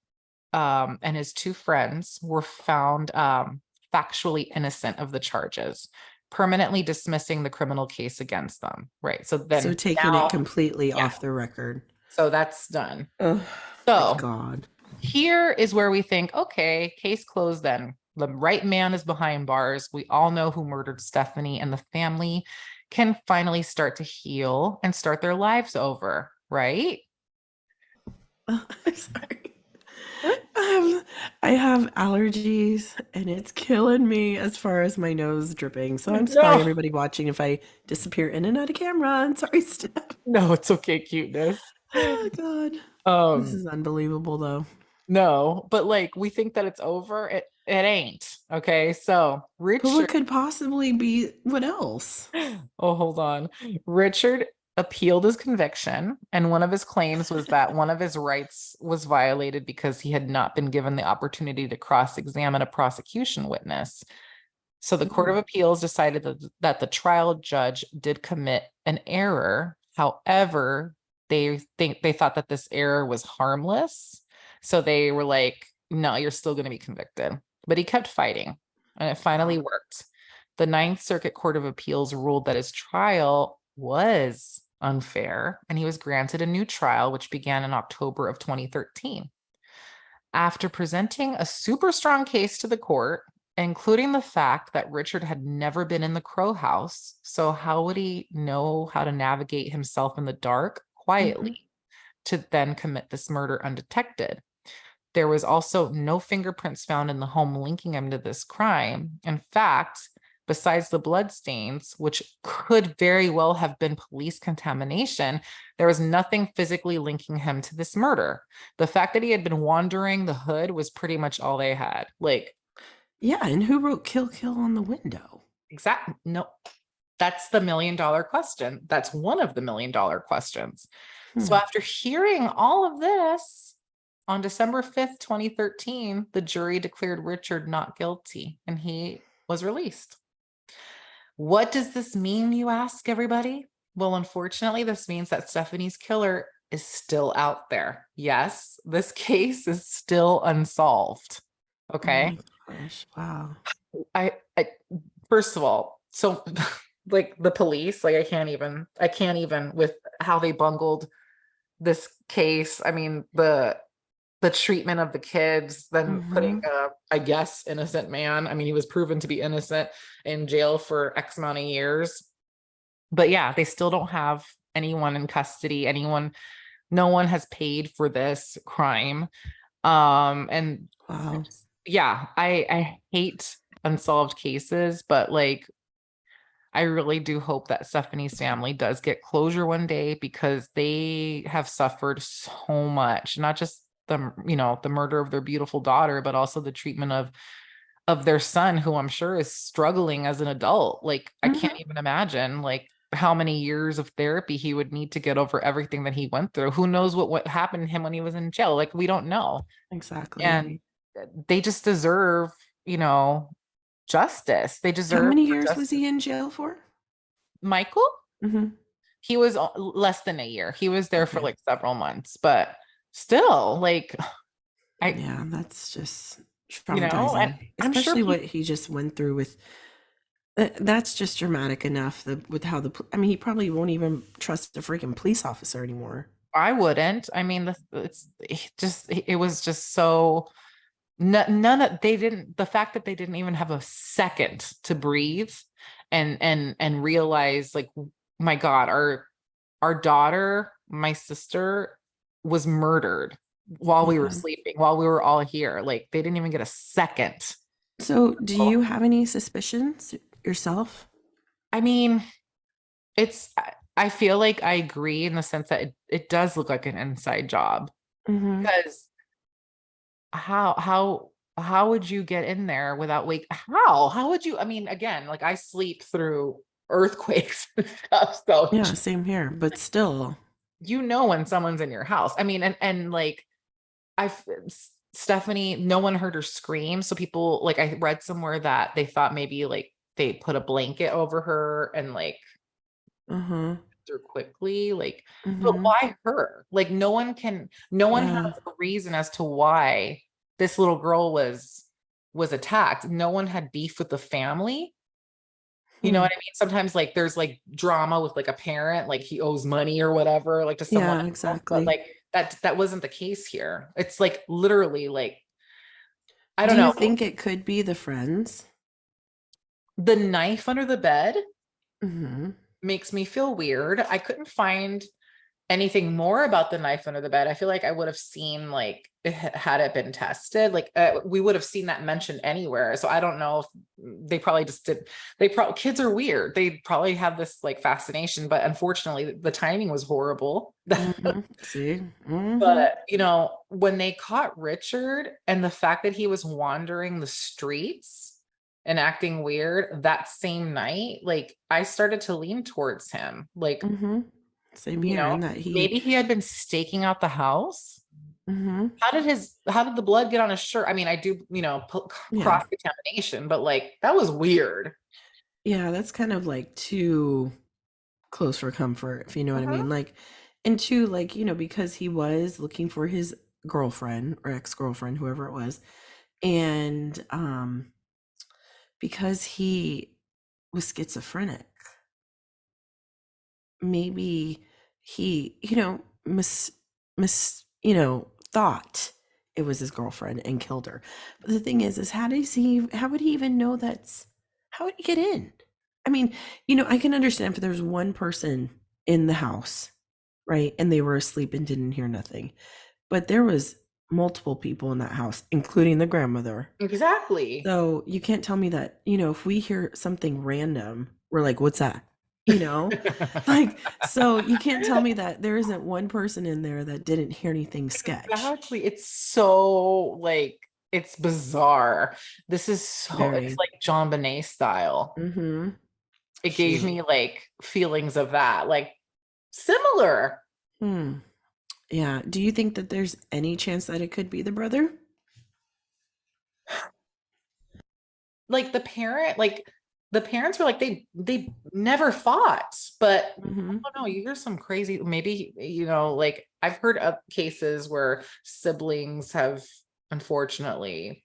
and his two friends were found factually innocent of the charges, permanently dismissing the criminal case against them. Right. So then So taking it completely off the record. So that's done. Oh, so thank God. Here is where we think, okay, case closed then. The right man is behind bars. We all know who murdered Stephanie, and the family can finally start to heal and start their lives over, right? Oh, I'm sorry. I have allergies and it's killing me as far as my nose dripping. So I'm sorry, everybody watching, if I disappear in and out of camera. I'm sorry, Steph. No, it's okay, cuteness. Oh God. This is unbelievable though. No, but like we think that it's over. It ain't. Okay. So Richard. But what could possibly be, what else? Oh, hold on. Richard appealed his conviction, and one of his claims was that one of his rights was violated because he had not been given the opportunity to cross-examine a prosecution witness. So the Court of Appeals decided that the trial judge did commit an error. However, they thought that this error was harmless. So they were like, no, you're still going to be convicted. But he kept fighting, and it finally worked. The Ninth Circuit Court of Appeals ruled that his trial was unfair, and he was granted a new trial, which began in October of 2013. After presenting a super strong case to the court, including the fact that Richard had never been in the Crowe house, so how would he know how to navigate himself in the dark quietly to then commit this murder undetected? There was also no fingerprints found in the home linking him to this crime. In fact, besides the bloodstains, which could very well have been police contamination, there was nothing physically linking him to this murder. The fact that he had been wandering the hood was pretty much all they had. Like, yeah, and who wrote "kill, kill" on the window? Exactly. No, that's the $1 million question. That's one of the $1 million questions. So after hearing all of this, on December 5th, 2013, the jury declared Richard not guilty, and he was released. What does this mean, you ask, everybody? Well, unfortunately, this means that Stephanie's killer is still out there. Yes, this case is still unsolved. Okay. Oh my gosh, wow. I first of all, so like the police, like I can't even with how they bungled this case. I mean, the treatment of the kids, then putting I guess innocent man. I mean, he was proven to be innocent in jail for X amount of years. But yeah, they still don't have anyone in custody. No one has paid for this crime. And Wow. yeah, I hate unsolved cases, but like I really do hope that Stephanie's family does get closure one day because they have suffered so much, not just the, the murder of their beautiful daughter, but also the treatment of their son, who I'm sure is struggling as an adult. Like I can't Mhm. even imagine like how many years of therapy he would need to get over everything that he went through. Who knows what happened to him when he was in jail? Like we don't know. Exactly. And they just deserve, you know, justice. They How deserve many for years was justice. he in jail for? Michael, Mhm. he was less than a year. He was there for Okay. like several months, but still, like I, Yeah, that's just and traumatizing, I'm sure especially what people, he just went through with that's just dramatic enough with how I mean, he probably won't even trust a freaking police officer anymore. I wouldn't. I mean, it was just so none of they didn't the fact that they didn't even have a second to breathe and realize like my God, our daughter, my sister was murdered while we were Yeah. sleeping, while we were all here. Like they didn't even get a second. So, do Oh, you have any suspicions yourself? I mean, I feel like I agree in the sense that it does look like an inside job Mhm. because how would you get in there without wake how would you, I mean, again, like I sleep through earthquakes and stuff, so Yeah, same here, but still. when someone's in your house. I mean, and like I've Stephanie, no one heard her scream. So people, like I read somewhere that they thought maybe like they put a blanket over her and like Uh-huh. through quickly, like, but Mhm. why her? Like no one has Yeah. a reason as to why this little girl was attacked. No one had beef with the family. You know Hmm. what I mean? Sometimes like there's like drama with like a parent, like he owes money or whatever, like to someone Yeah, else, but exactly. like that wasn't the case here. It's like literally like I Do don't you know. think it could be the friends? The knife under the bed Mhm. makes me feel weird. I couldn't find anything more about the knife under the bed. I feel like I would have seen like had it been tested, like we would have seen that mentioned anywhere. So I don't know if they probably just did. They probably kids are weird. They probably have this like fascination, but unfortunately the timing was horrible. Mhm. See? Mhm. But when they caught Richard and the fact that he was wandering the streets and acting weird that same night, like I started to lean towards him. Like, Mhm. Same you here, know, and that he maybe he had been staking out the house. Mhm. How did the blood get on his shirt? I mean, I do, Yeah. cross contamination, but like that was weird. Yeah, that's kind of like too close for comfort, if you know what I Uh-huh. mean. Like, and two, like, because he was looking for his girlfriend or ex-girlfriend, whoever it was, and because he was schizophrenic, maybe he, thought it was his girlfriend and killed her. But the thing is how would he even know how would he get in? I mean, I can understand if there's one person in the house, right? And they were asleep and didn't hear nothing. But there was multiple people in that house, including the grandmother. Exactly. So you can't tell me that, if we hear something random, we're like, what's that? You know? Like, so you can't tell me that there isn't one person in there that didn't hear anything sketch. Exactly. It's so like it's bizarre. It's Very. like John Bonet style. Mm-hmm. It gave Shoot. me like feelings of that, like similar. Hmm. Yeah. Do you think that there's any chance that it could be the brother? Like the parents were like they never fought, but I Mm-hmm. don't know, you hear some crazy, maybe, like I've heard of cases where siblings have unfortunately,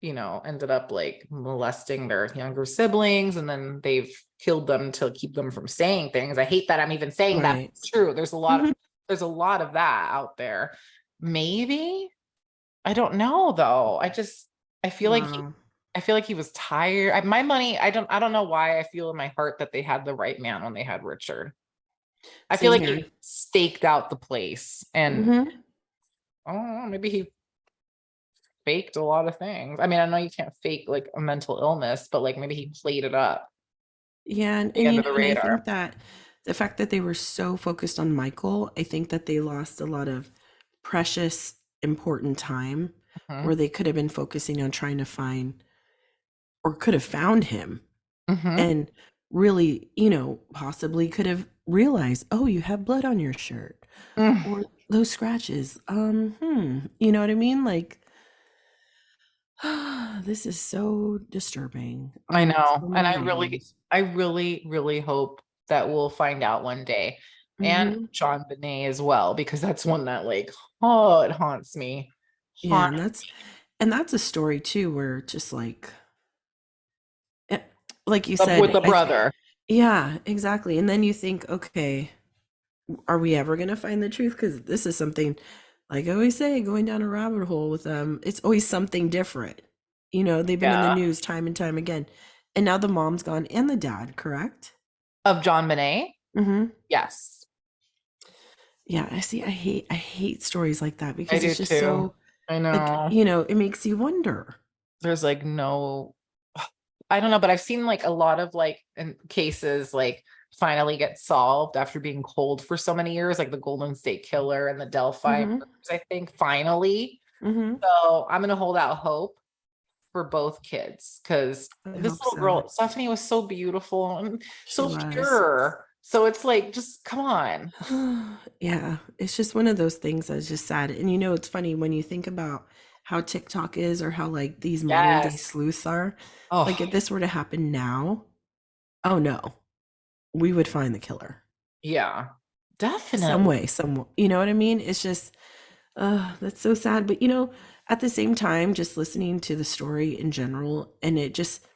ended up like molesting their younger siblings and then they've killed them to keep them from saying things. I hate that I'm even saying that. Right. It's true. Mm-hmm. There's a lot of that out there. Maybe. I don't know though. I feel like Wow. I feel like he was tired. My money, I don't know why I feel in my heart that they had the right man when they had Richard. I feel Same like here. he staked out the place and Mm-hmm. I don't know, maybe he faked a lot of things. I mean, I know you can't fake like a mental illness, but like maybe he played it up Yeah, the end of the and I radar. think that the fact that they were so focused on Michael, I think that they lost a lot of precious, important time Hmm. where they could have been focusing on trying to find or could have found him Hmm. and really, possibly could have realized, oh, you have blood on your shirt Mm, or those scratches. You know what I mean? Like, this is so disturbing I on so know. And many levels. I really, really hope that we'll find out one day. And Hmm. John Bonet as well, because that's one that like, oh, it haunts me. Yeah, Haunt and that's a story too where just eh, like you with said, the brother. yeah, exactly. And then you think, okay, are we ever going to find the truth? Because this is something, like I always say, going down a rabbit hole with them, it's always something different. They've been in the Yeah. news time and time again. And now the mom's gone and the dad, correct? Of John Bonet? Hmm. Yes. Yeah, I see. I hate stories like that I because do it's just too. so, I like, know. it makes you wonder. There's like no, I don't know, but I've seen like a lot of like cases like finally get solved after being cold for so many years, like the Golden State Killer and the Delphi Hmm. murders, I think finally. Hmm. So I'm gonna hold out hope for both kids because I this hope little so. girl, Stephanie, was so beautiful and She so was. pure. So it's like, just come on. Yeah, it's just one of those things that's just sad. And it's funny when you think about how TikTok is or how like these modern day Yes. sleuths are. Like Oh, if this were to happen now, oh no, we would find the killer yeah, some definitely. way, some, you know what I mean? It's just, that's so sad. But at the same time, just listening to the story in general, and it just,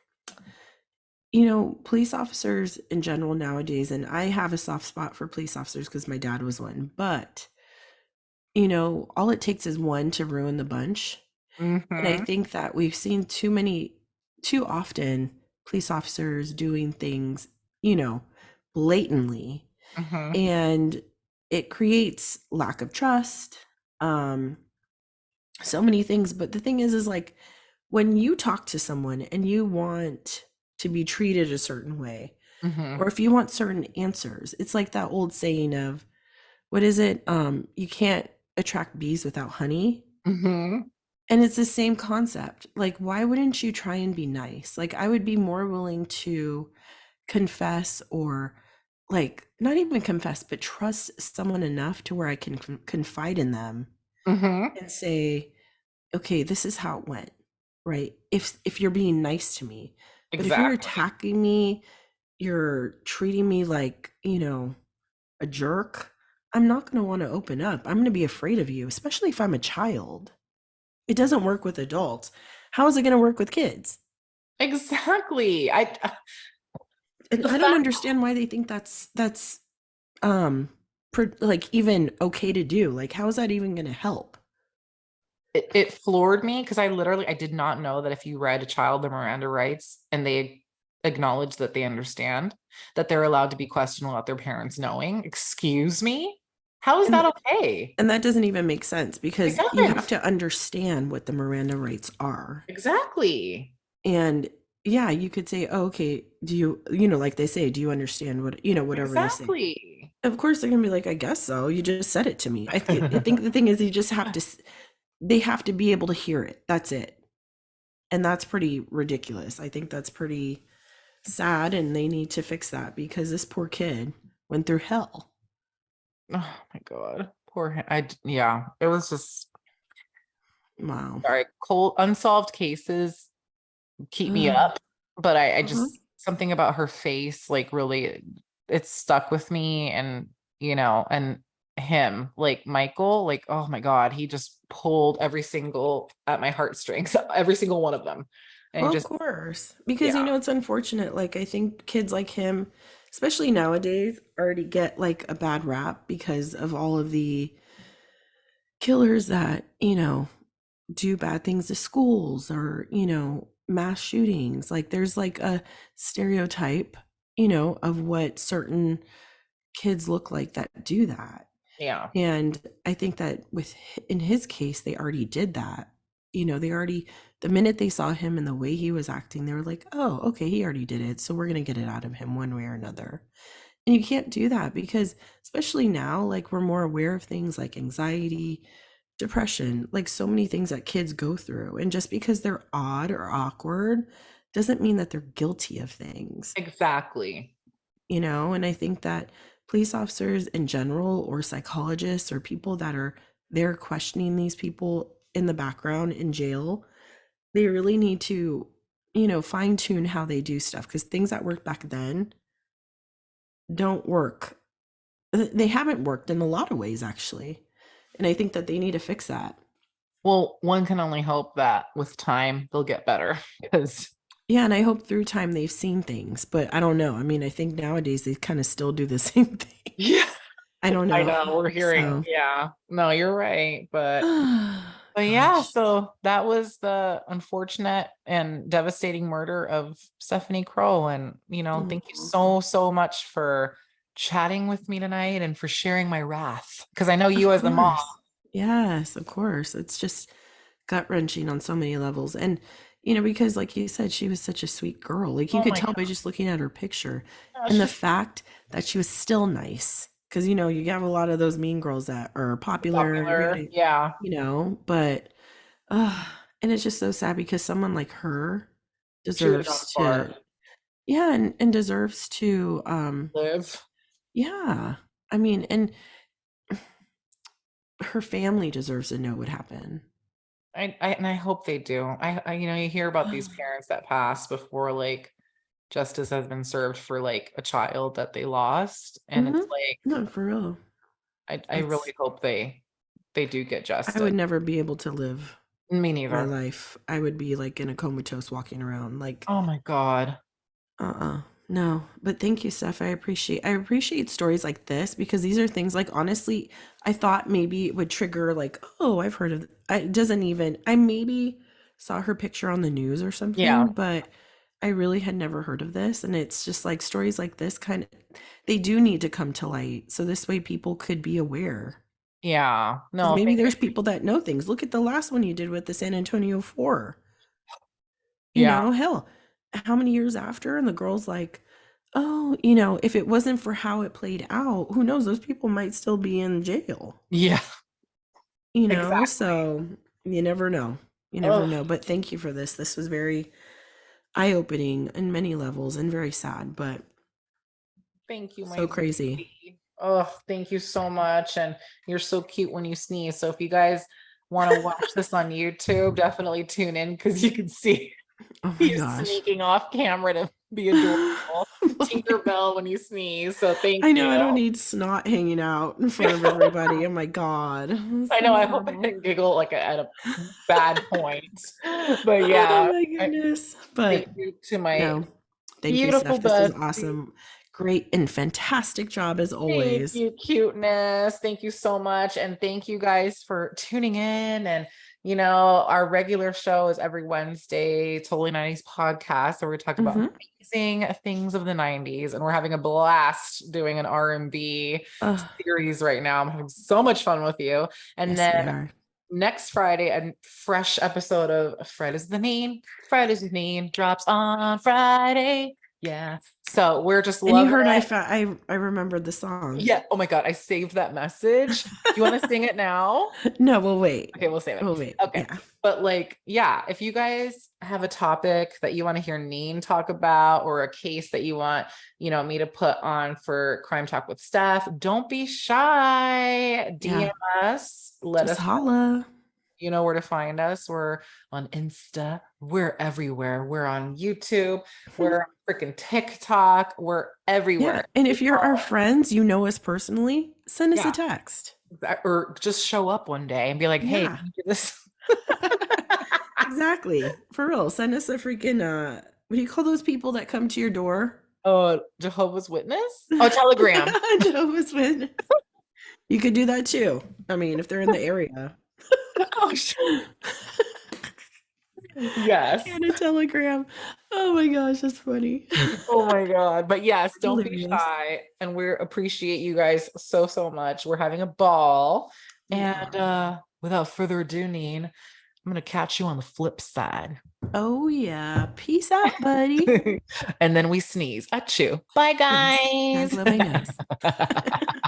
police officers in general nowadays, and I have a soft spot for police officers because my dad was one, but all it takes is one to ruin the bunch. And I Mm-hmm. think that we've seen too often police officers doing things, you know, blatantly. Mm-hmm. And it creates lack of trust, um, so many things. But the thing is like when you talk to someone and you want to be treated a certain way, Mm-hmm. or if you want certain answers, it's like that old saying of, what is it? You can't attract bees without honey. Mm-hmm. And it's the same concept. Like, why wouldn't you try and be nice? Like, I would be more willing to confess or, like, not even confess, but trust someone enough to where I can confide in them Mm-hmm. and say, okay, this is how it went, right? If you're being nice to me. But if you're Exactly. attacking me, you're treating me like, a jerk, I'm not going to want to open up. I'm going to be afraid of you, especially if I'm a child. It doesn't work with adults. How is it going to work with kids? Exactly. And The I don't fact understand why they think that's um like even okay to do. Like how is that even going to help? it floored me because I did not know that if you read a child the Miranda rights and they acknowledge that they understand that they're allowed to be questioned without their parents knowing. Excuse me? How is And that okay? and that doesn't even make sense It because you have doesn't. to understand what the Miranda rights are. Exactly. And yeah, you could say, "Oh, okay, do you, like they say, do you understand what, whatever they say." Exactly. Of course they're going to be like, "I guess so. You just said it to me." I think the thing is you just have to they have to be able to hear it. That's it. And that's pretty ridiculous. I think that's pretty sad and they need to fix that because this poor kid went through hell. Oh my God. Yeah, it was just Wow. sorry. Cold, unsolved cases keep me Uh, up, but I uh-huh. just, something about her face, like really, it's stuck with me. And, and him, like Michael, like, oh my God, he just pulled every single at my heartstrings, every single one of them. And he Well, of just, course. Because yeah. it's unfortunate. Like I think kids like him, especially nowadays, already get like a bad rap because of all of the killers that, do bad things to schools or, mass shootings. Like there's like a stereotype, of what certain kids look like that do that. Yeah. And I think that in his case, they already did that. they already, the minute they saw him and the way he was acting, they were like, oh, okay, he already did it. So we're going to get it out of him one way or another. And you can't do that because, especially now, like we're more aware of things like anxiety, depression, like so many things that kids go through. And just because they're odd or awkward doesn't mean that they're guilty of things, Exactly. And I think that police officers in general, or psychologists, or people that are there questioning these people in the background in jail, they really need to, fine tune how they do stuff, because things that worked back then don't work. They haven't worked in a lot of ways, actually. And I think that they need to fix that. Well, one can only hope that with time they'll get better because Yeah, and I hope through time they've seen things, but I don't know. I mean, I think nowadays they kind of still do the same thing. yeah, I don't I know. know we're hearing. So, Yeah, no, you're right. But yeah, gosh. so that was the unfortunate and devastating murder of Stephanie Crowe. And, thank you Mhm. so much for chatting with me tonight and for sharing my wrath. Because I know Of you as a mom. course. Yes, of course. It's just gut wrenching on so many levels. And, because like you said, she was such a sweet girl. Like you Oh could my tell by just looking at her picture, and gosh, the just fact that she was still nice. Because, you have a lot of those mean girls that are popular and popular. everybody, Yeah. but, uh, and it's just so sad because someone like her She would have gone deserves far. to, yeah, and deserves to, Live. yeah. I mean, and her family deserves to know what happened. And I hope they do. You hear about these parents that pass before like justice has been served for like a child that they lost. And it's Mhm. like, No, for real. I really It's hope they do get I justice. would never be able to live Me my neither. life. I would be like in a comatose walking around like, Oh my God. no. But thank you, Steph. I appreciate stories like this, because these are things like, honestly, I thought maybe it would trigger like, oh, I've heard of it doesn't even, I maybe saw her picture on the news or Yeah. something, but I really had never heard of this. And it's just like stories like this kind of, they do need to come to light. So this way people could be aware. Yeah. Because No, maybe thank there's you. people that know things. Look at the last one you did with the San Antonio Four. Yeah. Hell, how many years after? And the girl's like, oh, if it wasn't for how it played out, who knows? Those people might still be in jail, Yeah. Exactly. So you never know. You never Oh, know. But thank you for this. This was very eye opening in many levels and very sad, but thank you, my so crazy. baby. Oh, thank you so much. And you're so cute when you sneeze. So if you guys want to watch this on YouTube, definitely tune in because you can see Oh my he's gosh. sneaking off camera to be adorable. Tinkerbell when you sneeze. So thank I know I you. don't need snot hanging out in front of everybody. Oh my God. It's I so know. I hope I horrible. didn't giggle like at a bad point. But Oh yeah, my I, goodness. But thank you to my no, thank you, beautiful Steph. This is bestie. awesome. Great and fantastic job as Thank always. you, cuteness. Thank you so much. And thank you guys for tuning in. And, our regular show is every Wednesday, Totally 90s podcast, where we talk about Mm-hmm. amazing things of the 90s. And we're having a blast doing an R&B series right now. I'm having so much fun with you. And Yes, we then are. next Friday, a fresh episode of Friday's the Name. Friday's the Name drops on Friday. Yeah. So we're just And you loving heard it. I remembered the song. Yeah. Oh my God. I saved that message. You want to sing it now? No, we'll wait. Okay, we'll save it. We'll wait. Okay. Yeah. But like, yeah, if you guys have a topic that you want to hear Neen talk about or a case that you want, me to put on for Crime Talk with Steph, don't be shy. DM Yeah. us. Let Just us holla. You know where to find us. We're on Insta. We're everywhere. We're on YouTube. We're on freaking TikTok. We're Yeah. everywhere. And Just if you're our follow. friends, you know us personally, send us a Yeah. text. Or just show up one day and be like, hey, Yeah. can you do this? Exactly. For real. Send us a freaking what do you call those people that come to your door? Oh, Jehovah's Witness? Oh, Telegram. Jehovah's Witness. You could do that too. I mean, if they're in the area. Oh, yes. And a telegram. Oh my gosh, that's funny. Oh my God. But yes, don't be Hilarious. shy. And we appreciate you guys so much. We're having a ball. We And are. without further ado, Neen, I'm gonna catch you on the flip side. Oh yeah. Peace out, buddy. And then we sneeze. Achoo. Bye, Yes. Gotta guys. blow my nose.